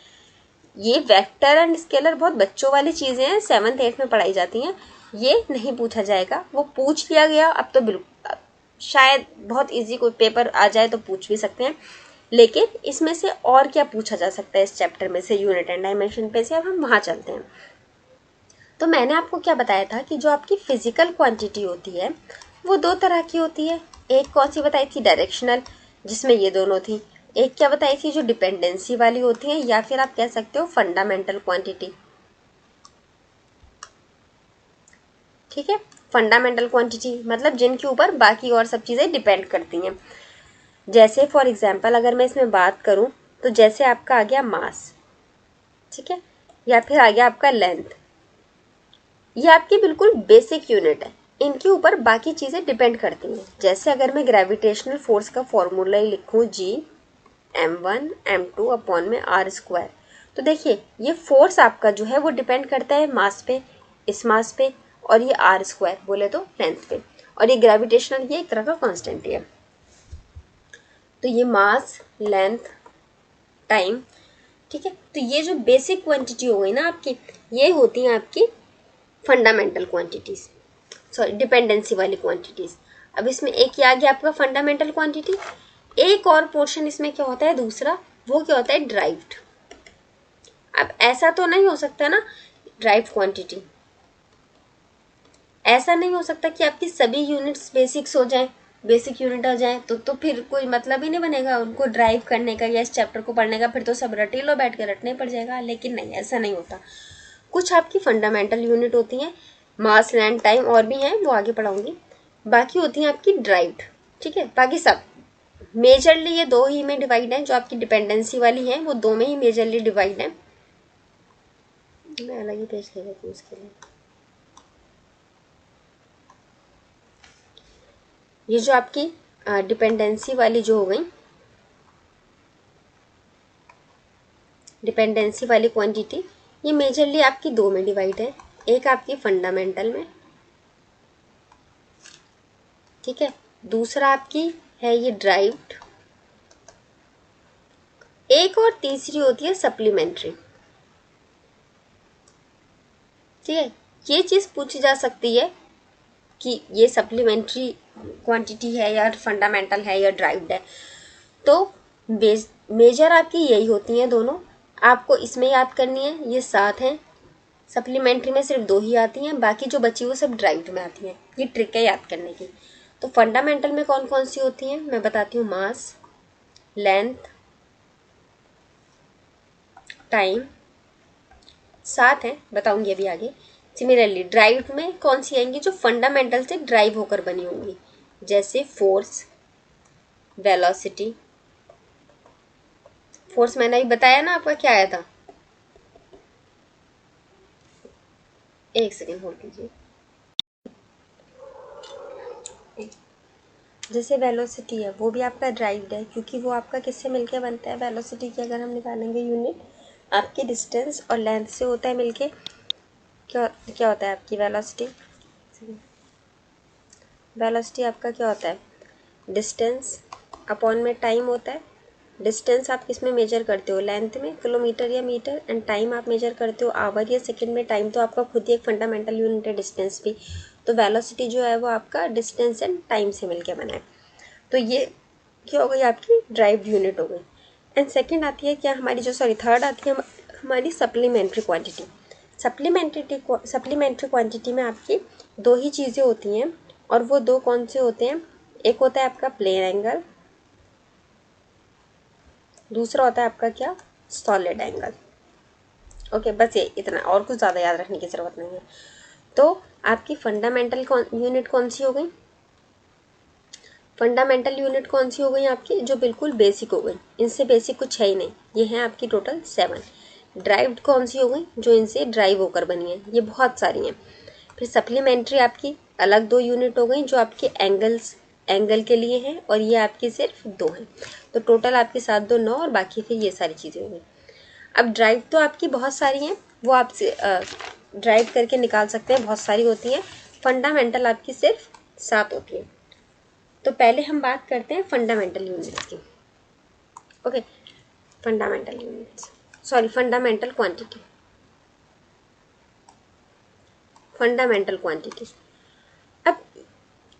ये वेक्टर एंड स्केलर बहुत बच्चों वाली चीज़ें हैं, 7th 8th में पढ़ाई जाती हैं, ये नहीं पूछा जाएगा। वो पूछ लिया गया अब तो बिल्कुल शायद बहुत इजी कोई पेपर आ जाए तो पूछ भी सकते हैं, लेकिन इसमें से और क्या पूछा जा सकता है इस चैप्टर में से, यूनिट एंड डायमेंशन पे से। अब हम वहाँ चलते हैं। तो मैंने आपको क्या बताया था कि जो आपकी फिजिकल क्वांटिटी होती है वो दो तरह की होती है। एक कौन सी बताई थी, डायरेक्शनल, जिसमें ये दोनों थी। एक क्या बताई थी, जो डिपेंडेंसी वाली होती है, या फिर आप कह सकते हो फंडामेंटल क्वांटिटी। ठीक है, फंडामेंटल क्वांटिटी मतलब जिनके ऊपर बाकी और सब चीज़ें डिपेंड करती हैं। जैसे फॉर एग्जांपल अगर मैं इसमें बात करूं तो जैसे आपका आ गया मास, ठीक है, या फिर आ गया आपका लेंथ, ये आपकी बिल्कुल बेसिक यूनिट है, इनके ऊपर बाकी चीज़ें डिपेंड करती हैं। जैसे अगर मैं ग्रेविटेशनल फोर्स का फॉर्मूला ही लिखूं G m1 m2/r², तो देखिए ये फोर्स आपका जो है वो डिपेंड करता है मास पे, इस मास पे, और ये r² बोले तो लेंथ पे, और ये ग्रेविटेशनल ये एक तरह का कांस्टेंट है। तो ये मास, लेंथ, टाइम, ठीक है, तो ये जो बेसिक क्वांटिटी हो गई ना आपकी, ये होती हैं आपकी फंडामेंटल क्वांटिटीज, सॉरी डिपेंडेंसी वाली क्वांटिटीज। अब इसमें एक ये आ गया आपका फंडामेंटल क्वांटिटी। एक और पोर्शन इसमें क्या होता है दूसरा, वो क्या होता है, ड्राइव्ड। अब ऐसा तो नहीं हो सकता ना, ड्राइव्ड क्वांटिटी ऐसा नहीं हो सकता कि आपकी सभी यूनिट्स बेसिक्स हो जाएं, बेसिक यूनिट आ जाए, तो फिर कोई मतलब ही नहीं बनेगा उनको ड्राइव करने का या इस चैप्टर को पढ़ने का, फिर तो सब रटे लो बैठ के रटने पड़ जाएगा। लेकिन नहीं, ऐसा नहीं होता। कुछ आपकी फंडामेंटल यूनिट होती हैं, मास, लेंथ, टाइम, और भी हैं वो आगे पढ़ाऊंगी। बाकी होती हैं आपकी ड्राइव्ड, ठीक है। बाकी सब मेजरली ये दो ही में डिवाइड हैं, जो आपकी डिपेंडेंसी वाली हैं वो दो में ही मेजरली डिवाइड हैं। मैं अलग ही पेज ले लेती हूँ उसके लिए। ये जो आपकी डिपेंडेंसी वाली जो हो गई, डिपेंडेंसी वाली क्वांटिटी, ये मेजरली आपकी दो में डिवाइड है। एक आपकी फंडामेंटल में, ठीक है, दूसरा आपकी है ये ड्राइव्ड, एक और तीसरी होती है सप्लीमेंट्री। ठीक है, ये चीज़ पूछी जा सकती है कि ये सप्लीमेंट्री क्वांटिटी है या फंडामेंटल है या ड्राइव्ड है। तो मेजर आपकी यही होती हैं दोनों, आपको इसमें याद करनी है, ये 7 हैं, सप्लीमेंट्री में सिर्फ 2 ही आती हैं, बाकी जो बची वो सब ड्राइव्ड में आती हैं। ये ट्रिक है याद करने की। तो फंडामेंटल में कौन कौन सी होती हैं मैं बताती हूँ, मास, लेंथ, टाइम, 7 हैं, बताऊंगी अभी आगे। सिमिलरली ड्राइव्ड में कौन सी आएंगी, जो फंडामेंटल से ड्राइव होकर बनी होंगी, जैसे फोर्स, वेलोसिटी। फोर्स मैंने अभी बताया ना आपका क्या आया था, एक सेकेंड होल्ड कीजिए। जैसे वेलोसिटी है वो भी आपका ड्राइव्ड है, क्योंकि वो आपका किससे मिलके बनता है, वेलोसिटी की अगर हम निकालेंगे यूनिट आपकी डिस्टेंस और लेंथ से होता है मिलके। क्या क्या होता है आपकी वेलोसिटी, वेलोसिटी आपका क्या होता है, डिस्टेंस अपॉन में टाइम होता है। डिस्टेंस आप किस में मेजर करते हो, लेंथ में, किलोमीटर या मीटर, एंड टाइम आप मेजर करते हो आवर या सेकंड में। टाइम तो आपका खुद ही एक फंडामेंटल यूनिट है, डिस्टेंस भी। तो वेलोसिटी जो है वो आपका डिस्टेंस एंड टाइम से मिलके बना है। तो ये क्या हो गई, आपकी ड्राइव्ड यूनिट हो गई। एंड सेकंड आती है क्या हमारी, जो सॉरी थर्ड आती है हमारी सप्लीमेंट्री क्वांटिटी। सप्लीमेंट्री क्वांटिटी में आपकी दो ही चीज़ें होती हैं, और वो दो कौन से होते हैं? एक होता है आपका प्लेन एंगल, दूसरा होता है आपका क्या? Solid angle. ओके, बस ये इतना, और कुछ ज़्यादा याद रखने की ज़रूरत नहीं है। तो आपकी फंडामेंटल यूनिट कौन सी हो गई? फंडामेंटल यूनिट कौन सी हो गई आपकी? जो बिल्कुल बेसिक हो गई, इनसे बेसिक कुछ है ही नहीं। ये है आपकी टोटल 7। ड्राइव्ड कौन सी हो गई? जो इनसे ड्राइव होकर बनी है, ये बहुत सारी हैं। फिर सप्लीमेंट्री आपकी अलग 2 यूनिट हो गई, जो आपके एंगल के लिए हैं, और ये आपकी सिर्फ 2 हैं। तो टोटल आपके 7 2 9, और बाकी फिर ये सारी चीज़ें हो गई। अब ड्राइव तो आपकी बहुत सारी हैं, वो आप ड्राइव करके निकाल सकते हैं, बहुत सारी होती हैं। फंडामेंटल आपकी सिर्फ 7 होती है। तो पहले हम बात करते हैं फंडामेंटल यूनिट्स की। Okay, fundamental units, sorry, fundamental quantity. Fundamental quantity, अब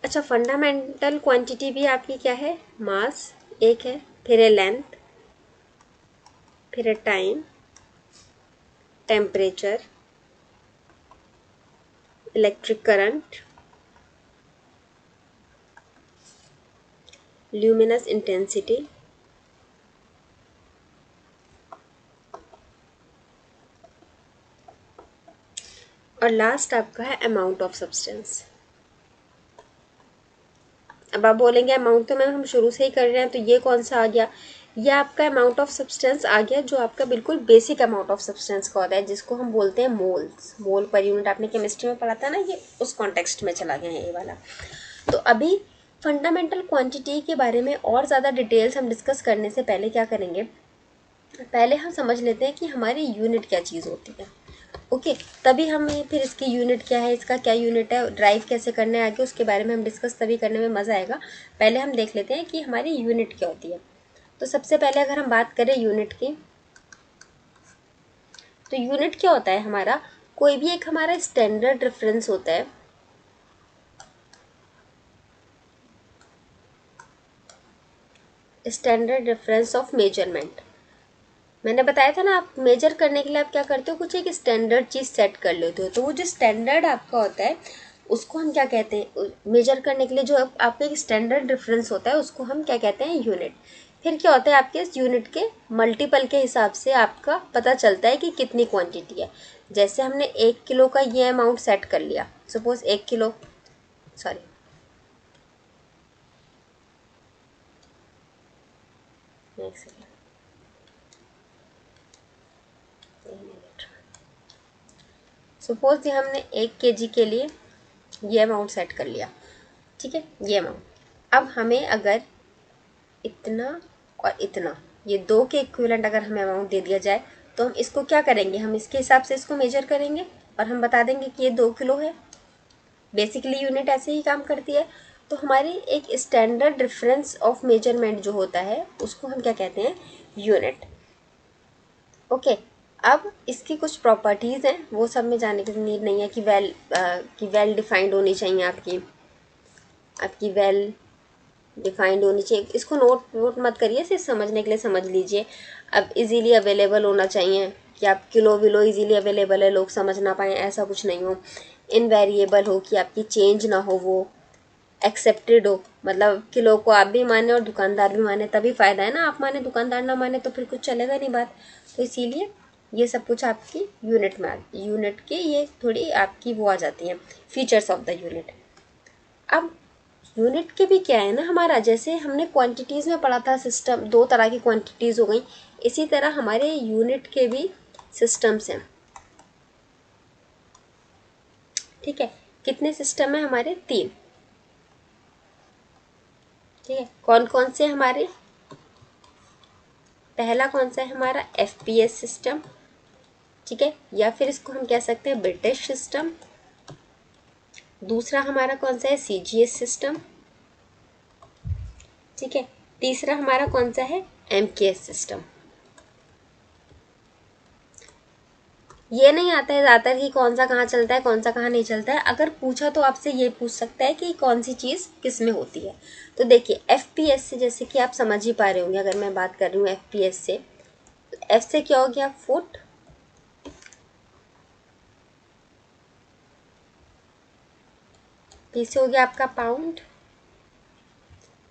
अच्छा, फंडामेंटल क्वांटिटी भी आपकी क्या है? मास एक है, फिर है लेंथ, फिर है time, temperature, electric current, luminous intensity, और लास्ट आपका है अमाउंट ऑफ सब्सटेंस। अब आप बोलेंगे अमाउंट तो मैम हम शुरू से ही कर रहे हैं, तो ये कौन सा आ गया? ये आपका अमाउंट ऑफ सब्सटेंस आ गया, जो आपका बिल्कुल बेसिक अमाउंट ऑफ सब्सटेंस का होता है, जिसको हम बोलते हैं मोल्स। मोल पर यूनिट आपने केमिस्ट्री में पढ़ा था ना, ये उस कॉन्टेक्स्ट में चला गया है ये वाला। तो अभी फंडामेंटल क्वांटिटी के बारे में और ज़्यादा डिटेल्स हम डिस्कस करने से पहले क्या करेंगे, पहले हम समझ लेते हैं कि हमारी यूनिट क्या चीज़ होती है। ओके, तभी हम फिर इसकी यूनिट क्या है, इसका क्या यूनिट है, ड्राइव कैसे करना है आगे, उसके बारे में हम डिस्कस तभी करने में मज़ा आएगा। पहले हम देख लेते हैं कि हमारी यूनिट क्या होती है। तो सबसे पहले अगर हम बात करें यूनिट की, तो यूनिट क्या होता है हमारा? कोई भी एक हमारा स्टैंडर्ड रेफरेंस होता है, स्टैंडर्ड रेफरेंस ऑफ मेजरमेंट। मैंने बताया था ना, आप मेजर करने के लिए आप क्या करते हो, कुछ एक स्टैंडर्ड चीज़ सेट कर लेते हो। तो वो जो स्टैंडर्ड आपका होता है, उसको हम क्या कहते हैं? मेजर करने के लिए जो आपका एक स्टैंडर्ड रेफरेंस होता है, उसको हम क्या कहते हैं? यूनिट। फिर क्या होता है, आपके इस यूनिट के मल्टीपल के हिसाब से आपका पता चलता है कि कितनी क्वांटिटी है। जैसे हमने 1 किलो का ये अमाउंट सेट कर लिया, सपोज 1 किलो, सॉरी, एक सेकेंड, सपोज ये हमने 1 kg के लिए ये अमाउंट सेट कर लिया, ठीक है, ये अमाउंट। अब हमें अगर इतना और इतना, ये 2 के इक्विवेलेंट अगर हमें अमाउंट दे दिया जाए, तो हम इसको क्या करेंगे? हम इसके हिसाब से इसको मेजर करेंगे, और हम बता देंगे कि ये 2 किलो है। बेसिकली यूनिट ऐसे ही काम करती है। तो हमारी एक स्टैंडर्ड रेफरेंस ऑफ मेजरमेंट जो होता है, उसको हम क्या कहते हैं? यूनिट। ओके, अब इसकी कुछ प्रॉपर्टीज़ हैं, वो सब में जाने की नीड नहीं है कि वेल डिफाइंड होनी चाहिए आपकी वेल डिफाइंड होनी चाहिए। इसको नोट मत करिए, सिर्फ समझने के लिए समझ लीजिए। अब इजीली अवेलेबल होना चाहिए, कि आप किलो विलो इजीली अवेलेबल है, लोग समझ ना पाएँ, ऐसा कुछ नहीं हो। इनवेरिएबल हो, कि आपकी चेंज ना हो, वो एक्सेप्टेड हो, मतलब किलो को आप भी माने और दुकानदार भी माने, तभी फ़ायदा है ना। आप माने, दुकानदार ना माने, तो फिर कुछ चलेगा नहीं बात। तो इसीलिए ये सब कुछ आपकी यूनिट में यूनिट के ये थोड़ी आपकी वो आ जाती हैं, फीचर्स ऑफ द यूनिट। अब यूनिट के भी क्या है ना, हमारा जैसे हमने क्वांटिटीज़ में पढ़ा था, सिस्टम 2 तरह की क्वांटिटीज़ हो गई, इसी तरह हमारे यूनिट के भी सिस्टम्स हैं, ठीक है। कितने सिस्टम है हमारे? 3, ठीक है। कौन कौन से हमारे? पहला कौन सा है हमारा? FPS सिस्टम, ठीक है, या फिर इसको हम कह सकते हैं ब्रिटिश सिस्टम। दूसरा हमारा कौन सा है? CGS सिस्टम, ठीक है। तीसरा हमारा कौन सा है? MKS system. ये नहीं आता है ज़्यादातर कि कौन सा कहाँ चलता है, कौन सा कहाँ नहीं चलता है। अगर पूछा तो आपसे ये पूछ सकता है कि कौन सी चीज़ किस में होती है। तो देखिए, FPS से, जैसे कि आप समझ ही पा रहे होंगे, अगर मैं बात कर रही हूँ FPS से, F से क्या हो गया? फुट, P से हो गया आपका पाउंड,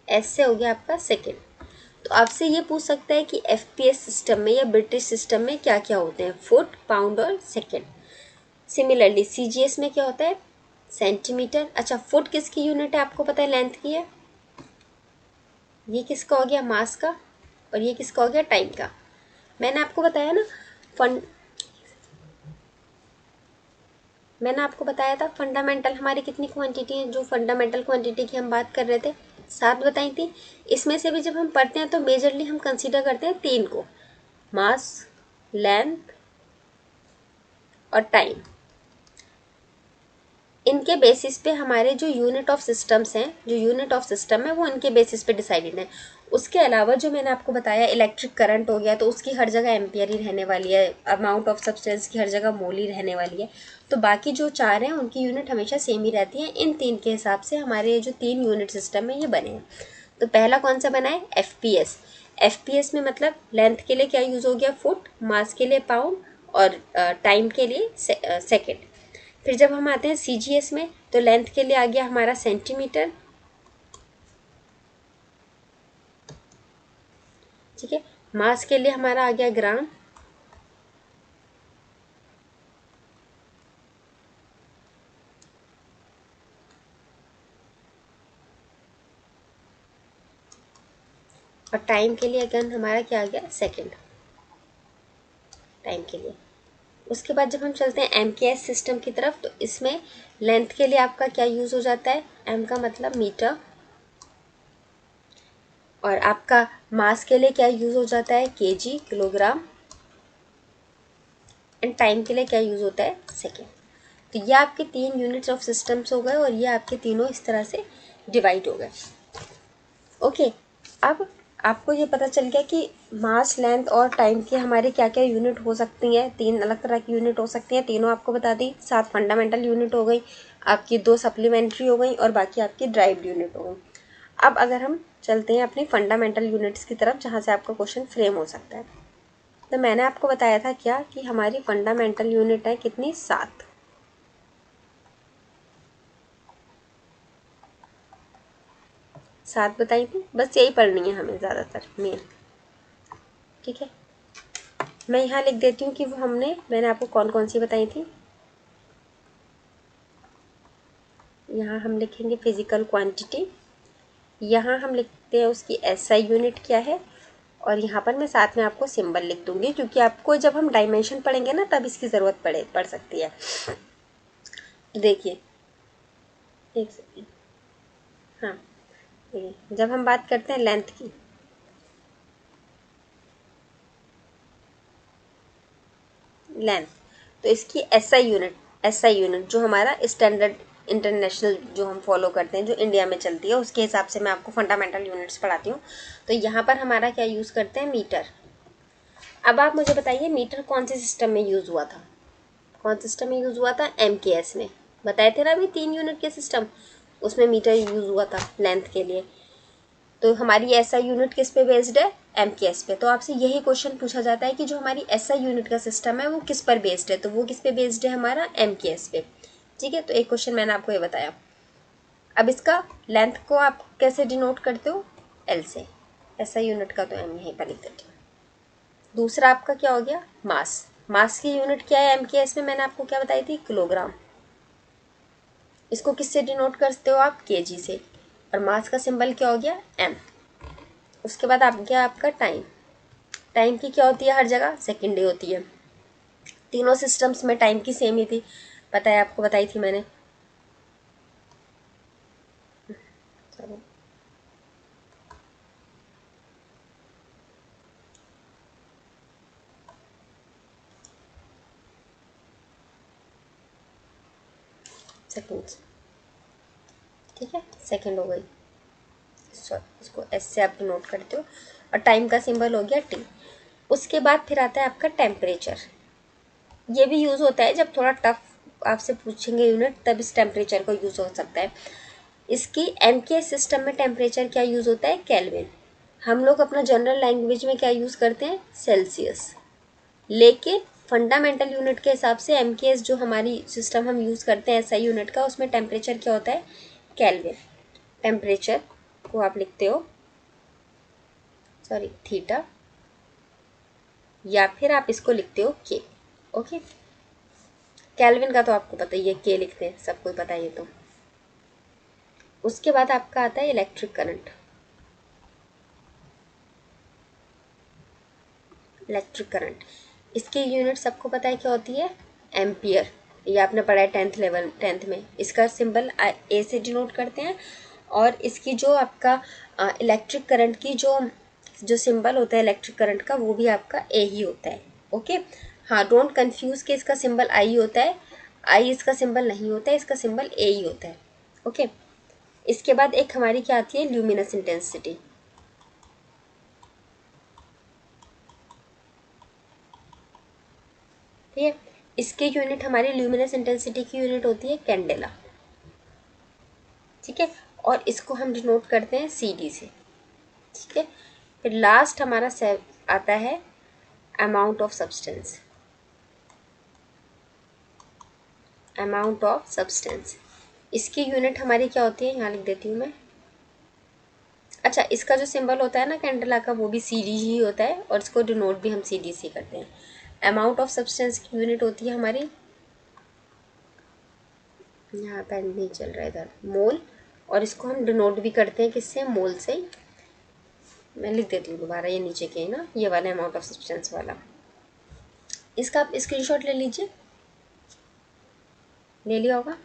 S से हो गया आपका सेकेंड। तो आपसे ये पूछ सकता है कि FPS सिस्टम में या ब्रिटिश सिस्टम में क्या क्या होते हैं, फुट, पाउंड और सेकेंड। सिमिलरली CGS में क्या होता है, सेंटीमीटर। अच्छा, फुट किसकी यूनिट है, आपको पता है, लेंथ की है। ये किसका हो गया, मास का। और ये किसका हो गया, टाइम का। मैंने आपको बताया ना मैंने आपको बताया था फंडामेंटल हमारी कितनी क्वांटिटी है, जो फंडामेंटल क्वांटिटी की हम बात कर रहे थे 7 बताई थी। इसमें से भी जब हम पढ़ते हैं तो मेजरली हम कंसीडर करते हैं 3 को, मास, लेंथ और टाइम। इनके बेसिस पे हमारे जो यूनिट ऑफ सिस्टम्स हैं, जो यूनिट ऑफ सिस्टम है वो इनके बेसिस पे डिसाइडेड है। उसके अलावा जो मैंने आपको बताया इलेक्ट्रिक करंट हो गया, तो उसकी हर जगह एम्पियर ही रहने वाली है, अमाउंट ऑफ सब्सटेंस की हर जगह मोल ही रहने वाली है। तो बाकी जो 4 हैं उनकी यूनिट हमेशा सेम ही रहती है। इन 3 के हिसाब से हमारे जो 3 यूनिट सिस्टम है ये बने हैं। तो पहला कौन सा बना है, FPS। FPS में मतलब लेंथ के लिए क्या यूज़ हो गया, फुट, मास के लिए पाउंड और टाइम के लिए सेकेंड। फिर जब हम आते हैं CGS में तो लेंथ के लिए आ गया हमारा सेंटीमीटर, ठीक है। मास के लिए हमारा आ गया ग्राम, और टाइम के लिए अगेन हमारा क्या आ गया, सेकेंड, टाइम के लिए। उसके बाद जब हम चलते हैं MKS सिस्टम की तरफ, तो इसमें लेंथ के लिए आपका क्या यूज़ हो जाता है, M का मतलब मीटर, और आपका मास के लिए क्या यूज़ हो जाता है, KG, किलोग्राम, एंड टाइम के लिए क्या यूज़ होता है, सेकेंड। तो ये आपके 3 यूनिट्स ऑफ सिस्टम्स हो गए और ये आपके तीनों इस तरह से डिवाइड हो गए। ओके, अब आपको ये पता चल गया कि मास, लेंथ और टाइम की हमारी क्या क्या यूनिट हो सकती हैं। 3 अलग तरह की यूनिट हो सकती हैं, तीनों आपको बता दी। 7 फंडामेंटल यूनिट हो गई आपकी, 2 सप्लीमेंट्री हो गई और बाकी आपकी ड्राइव्ड यूनिट हो गई। अब अगर हम चलते हैं अपनी फंडामेंटल यूनिट्स की तरफ, जहाँ से आपका क्वेश्चन फ्रेम हो सकता है। तो मैंने आपको बताया था क्या कि हमारी फंडामेंटल यूनिट है कितनी, 7। 7 बताई थी, बस यही पढ़नी है हमें ज़्यादातर मेन, ठीक है। मैं यहाँ लिख देती हूँ कि वो मैंने आपको कौन कौन सी बताई थी। यहाँ हम लिखेंगे फिजिकल क्वांटिटी, यहाँ हम लिखते हैं उसकी SI यूनिट क्या है, और यहाँ पर मैं साथ में आपको सिंबल लिख दूंगी, क्योंकि आपको जब हम डायमेंशन पढ़ेंगे ना तब इसकी ज़रूरत पड़ सकती है। देखिए, एक सेकेंड, हाँ, देखिए जब हम बात करते हैं लेंथ की, लेंथ, तो इसकी SI यूनिट जो हमारा स्टैंडर्ड इंटरनेशनल जो हम फॉलो करते हैं, जो इंडिया में चलती है, उसके हिसाब से मैं आपको फंडामेंटल यूनिट्स पढ़ाती हूँ। तो यहाँ पर हमारा क्या यूज़ करते हैं, मीटर। अब आप मुझे बताइए मीटर कौन से सिस्टम में यूज़ हुआ था, कौन सिस्टम में यूज़ हुआ था, MKS में। बताए थे ना अभी 3 यूनिट के सिस्टम, उसमें मीटर यूज़ हुआ था लेंथ के लिए। तो हमारी SI यूनिट किस पे बेस्ड है, MKS पे। तो आपसे यही क्वेश्चन पूछा जाता है कि जो हमारी SI यूनिट का सिस्टम है वो किस पर बेस्ड है, तो वो किस पे बेस्ड है, हमारा MKS पे, ठीक है। तो एक क्वेश्चन मैंने आपको ये बताया। अब इसका लेंथ को आप कैसे डिनोट करते हो, L से। SI यूनिट का तो M यहीं पर लिख देते हो। दूसरा आपका क्या हो गया, मास। मास की यूनिट क्या है MKS में, मैंने आपको क्या बताई थी, किलोग्राम। इसको किससे डिनोट करते हो आप, KG से। और मास का सिंबल क्या हो गया, M। उसके बाद आप गया आपका टाइम। टाइम की क्या होती है हर जगह, सेकेंड डे होती है। तीनों सिस्टम्स में टाइम की सेम ही थी, पता है आपको, बताई थी मैंने। चलो, सेकेंड, ठीक है, सेकेंड हो गई। इसको S से आप नोट करते हो, और टाइम का सिंबल हो गया T। उसके बाद फिर आता है आपका टेम्परेचर। ये भी यूज़ होता है जब थोड़ा टफ आपसे पूछेंगे यूनिट, तब इस टेम्परेचर का यूज़ हो सकता है। इसकी MK सिस्टम में टेम्परेचर क्या यूज़ होता है, केल्विन। हम लोग अपना जनरल लैंग्वेज में क्या यूज़ करते हैं, सेल्सियस। लेकिन फंडामेंटल यूनिट के हिसाब से MKS जो हमारी सिस्टम हम यूज़ करते हैं SI यूनिट का, उसमें टेम्परेचर क्या होता है, केल्विन, टेम्परेचर को आप लिखते हो थीटा, या फिर आप इसको लिखते हो के। ओके, केल्विन का तो आपको पता ही है, के लिखते हैं, सबको पता है ये तो। उसके बाद आपका आता है इलेक्ट्रिक करंट। इलेक्ट्रिक करंट, इसकी यूनिट सबको पता है क्या होती है, एम्पियर। ये आपने पढ़ा है 10th में। इसका सिंबल ए से डिनोट करते हैं, और इसकी जो आपका इलेक्ट्रिक करंट की जो सिंबल होता है इलेक्ट्रिक करंट का, वो भी आपका ए ही होता है। ओके, हाँ, डोंट कंफ्यूज कि इसका सिंबल आई होता है, आई इसका सिंबल नहीं होता है, इसका सिंबल ए ही होता है। ओके, इसके बाद एक हमारी क्या आती है, ल्यूमिनस इंटेंसिटी। ठीक है, इसकी यूनिट हमारी ल्यूमिनस इंटेंसिटी की यूनिट होती है कैंडेला। ठीक है, और इसको हम डिनोट करते हैं सी डी से। ठीक है, फिर लास्ट हमारा आता है amount of substance. Amount of substance, इसकी यूनिट हमारी क्या होती है, यहाँ लिख देती हूँ मैं। अच्छा, इसका जो सिंबल होता है ना कैंडेला का, वो भी सी डी ही होता है, और इसको डिनोट भी हम सी डी से करते हैं। अमाउंट ऑफ सब्सटेंस की यूनिट होती है हमारी, यहाँ पेन नहीं चल रहा है इधर, मोल, और इसको हम डिनोट भी करते हैं किससे, मोल से। मैं लिख देती हूँ दोबारा, ये नीचे के ना, ये वाला अमाउंट ऑफ सब्सटेंस वाला। इसका आप स्क्रीनशॉट ले लीजिए, ले लिया होगा।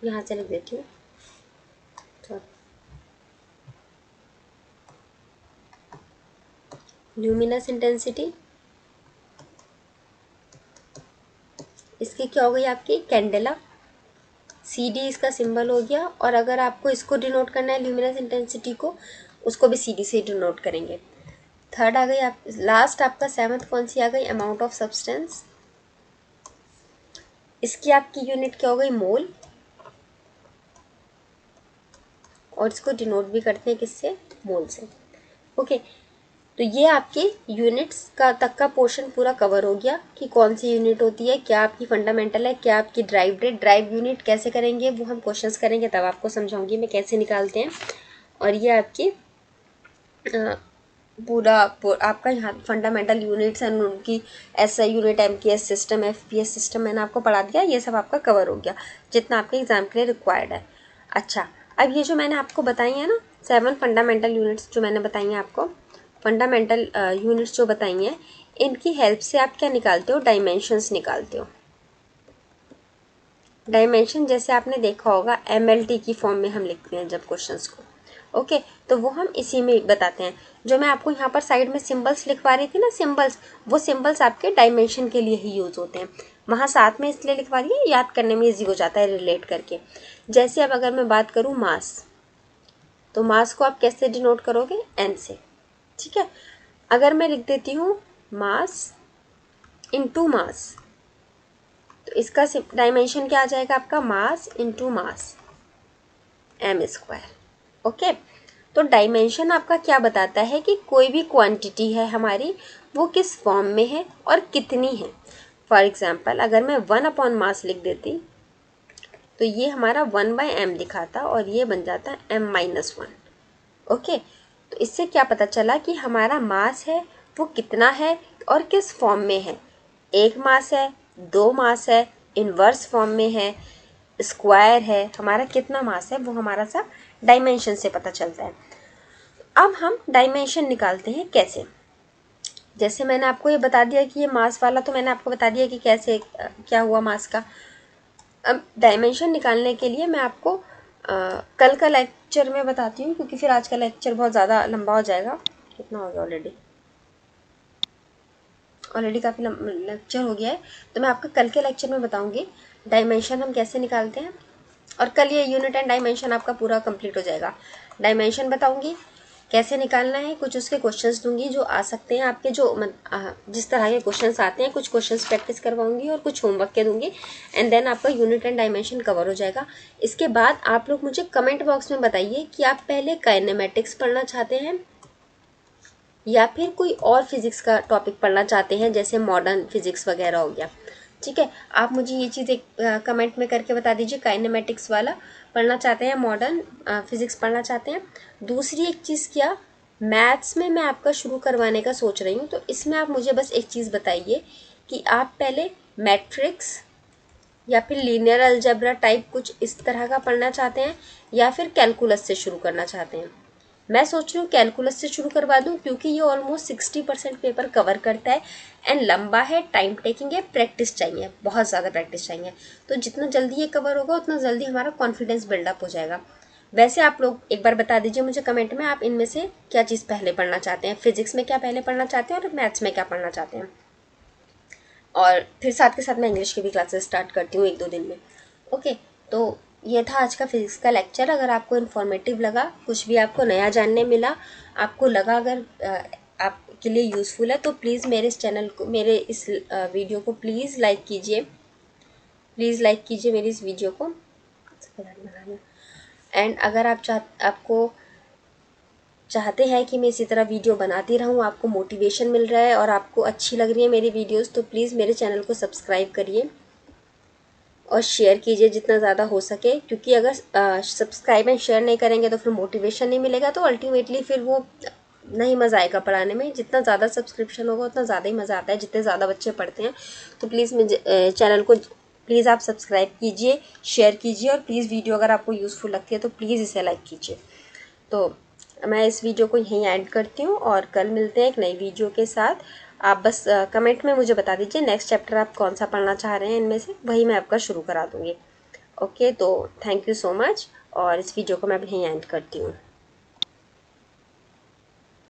यहाँ से लिख देती हूँ, ल्यूमिनस इंटेंसिटी, इसकी क्या हो गई आपकी, कैंडेला। सी डी इसका सिंबल हो गया, और अगर आपको इसको डिनोट करना है ल्यूमिनस इंटेंसिटी को, उसको भी सी डी से डिनोट करेंगे। थर्ड आ गई आप, लास्ट आपका 7th कौन सी आ गई, अमाउंट ऑफ सब्सटेंस। इसकी आपकी यूनिट क्या हो गई, मोल, और इसको डिनोट भी करते हैं किससे, मोल से। ओके, तो ये आपके यूनिट्स का तक का पोर्शन पूरा कवर हो गया कि कौन सी यूनिट होती है, क्या आपकी फंडामेंटल है, क्या आपकी ड्राइव रेट। ड्राइव यूनिट कैसे करेंगे वो हम क्वेश्चंस करेंगे, तब आपको समझाऊंगी मैं कैसे निकालते हैं। और ये आपकी पूरा आपका यहाँ फंडामेंटल यूनिट्स एंड उनकी SI unit, MKS system, FPS system मैंने आपको पढ़ा दिया, ये सब आपका कवर हो गया जितना आपके एग्जाम के लिए रिक्वायर्ड है। अच्छा, अब ये जो मैंने आपको बताई है ना 7 फंडामेंटल यूनिट्स जो मैंने बताई हैं आपको, फंडामेंटल यूनिट्स जो बताई हैं, इनकी हेल्प से आप क्या निकालते हो, डायमेंशंस निकालते हो। डायमेंशन जैसे आपने देखा होगा एमएलटी की फॉर्म में हम लिखते हैं जब क्वेश्चंस को। ओके, तो वो हम इसी में बताते हैं। जो मैं आपको यहाँ पर साइड में सिंबल्स लिखवा रही थी ना, सिंबल्स, वो सिंबल्स आपके डायमेंशन के लिए ही यूज होते हैं। वहाँ साथ में इसलिए लिखवा दिए, याद करने में ईजी हो जाता है रिलेट करके। जैसे अब अगर मैं बात करूँ मास, तो मास को आप कैसे डिनोट करोगे, एन से। ठीक है, अगर मैं लिख देती हूँ मास इनटू मास, तो इसका डायमेंशन क्या आ जाएगा आपका, mass into mass, M square. Okay, तो डायमेंशन आपका क्या बताता है कि कोई भी क्वांटिटी है हमारी, वो किस फॉर्म में है और कितनी है। फॉर एग्जाम्पल अगर मैं 1 मास लिख देती, तो ये हमारा 1/m दिखाता, और ये बन जाता m-1। ओके, तो इससे क्या पता चला कि हमारा मास है वो कितना है और किस फॉर्म में है। 1 मास है, 2 मास है, इनवर्स फॉर्म में है, स्क्वायर है, हमारा कितना मास है वो हमारा सा डायमेंशन से पता चलता है। अब हम डायमेंशन निकालते हैं कैसे। जैसे मैंने आपको ये बता दिया कि ये मास वाला, तो मैंने आपको बता दिया कि कैसे क्या हुआ मास का। अब डायमेंशन निकालने के लिए मैं आपको कल का लेक्चर में बताती हूँ, क्योंकि फिर आज का लेक्चर बहुत ज़्यादा लंबा हो जाएगा। कितना हो गया ऑलरेडी काफ़ी लेक्चर हो गया है, तो मैं आपको कल के लेक्चर में बताऊंगी डायमेंशन हम कैसे निकालते हैं। और कल ये यूनिट एंड डायमेंशन आपका पूरा कंप्लीट हो जाएगा। डायमेंशन बताऊंगी कैसे निकालना है, कुछ उसके क्वेश्चंस दूंगी जो आ सकते हैं आपके, जो जिस तरह के क्वेश्चंस आते हैं, कुछ क्वेश्चंस प्रैक्टिस करवाऊंगी और कुछ होमवर्क के दूंगी, एंड देन आपका यूनिट एंड डायमेंशन कवर हो जाएगा। इसके बाद आप लोग मुझे कमेंट बॉक्स में बताइए कि आप पहले काइनेमेटिक्स पढ़ना चाहते हैं या फिर कोई और फिजिक्स का टॉपिक पढ़ना चाहते हैं, जैसे मॉडर्न फिजिक्स वगैरह हो गया। ठीक है, आप मुझे ये चीज़ एक कमेंट में करके बता दीजिए, काइनेमेटिक्स वाला पढ़ना चाहते हैं, मॉडर्न फिजिक्स पढ़ना चाहते हैं। दूसरी एक चीज़, क्या मैथ्स में मैं आपका शुरू करवाने का सोच रही हूँ, तो इसमें आप मुझे बस एक चीज़ बताइए कि आप पहले मैट्रिक्स या फिर लीनियर अलजेब्रा टाइप कुछ इस तरह का पढ़ना चाहते हैं, या फिर कैलकुलस से शुरू करना चाहते हैं। मैं सोच रही हूँ कैलकुलस से शुरू करवा दूँ, क्योंकि ये ऑलमोस्ट 60% पेपर कवर करता है एंड लंबा है, टाइम टेकिंग है, प्रैक्टिस चाहिए, बहुत ज़्यादा प्रैक्टिस चाहिए। तो जितना जल्दी ये कवर होगा उतना जल्दी हमारा कॉन्फिडेंस बिल्डअप हो जाएगा। वैसे आप लोग एक बार बता दीजिए मुझे कमेंट में, आप इनमें से क्या चीज़ पहले पढ़ना चाहते हैं, फिजिक्स में क्या पहले पढ़ना चाहते हैं और मैथ्स में क्या पढ़ना चाहते हैं। और फिर साथ के साथ मैं इंग्लिश की भी क्लासेस स्टार्ट करती हूँ 1-2 दिन में। ओके, तो ये था आज का फिजिक्स का लेक्चर। अगर आपको इन्फॉर्मेटिव लगा, कुछ भी आपको नया जानने मिला, आपको लगा अगर आपके लिए यूज़फुल है, तो प्लीज़ मेरे इस चैनल को, मेरे इस वीडियो को प्लीज़ लाइक कीजिए, प्लीज़ लाइक कीजिए मेरी इस वीडियो को। एंड अगर आपको चाहते हैं कि मैं इसी तरह वीडियो बनाती रहूं, आपको मोटिवेशन मिल रहा है और आपको अच्छी लग रही है मेरी वीडियोस, तो प्लीज़ मेरे चैनल को सब्सक्राइब करिए और शेयर कीजिए जितना ज़्यादा हो सके, क्योंकि अगर सब्सक्राइब एंड शेयर नहीं करेंगे तो फिर मोटिवेशन नहीं मिलेगा, तो अल्टीमेटली फिर वो नहीं मज़ा आएगा पढ़ाने में। जितना ज़्यादा सब्सक्रिप्शन होगा उतना ज़्यादा ही मज़ा आता है, जितने ज़्यादा बच्चे पढ़ते हैं। तो प्लीज़ मुझे चैनल को प्लीज़ आप सब्सक्राइब कीजिए, शेयर कीजिए, और प्लीज़ वीडियो अगर आपको यूज़फुल लगती है तो प्लीज़ इसे लाइक कीजिए। तो मैं इस वीडियो को यहीं एंड करती हूँ और कल मिलते हैं एक नई वीडियो के साथ। आप बस कमेंट में मुझे बता दीजिए नेक्स्ट चैप्टर आप कौन सा पढ़ना चाह रहे हैं, इनमें से वही मैं आपका शुरू करा दूँगी। ओके, तो थैंक यू सो मच, और इस वीडियो को मैं यहीं एंड करती हूँ।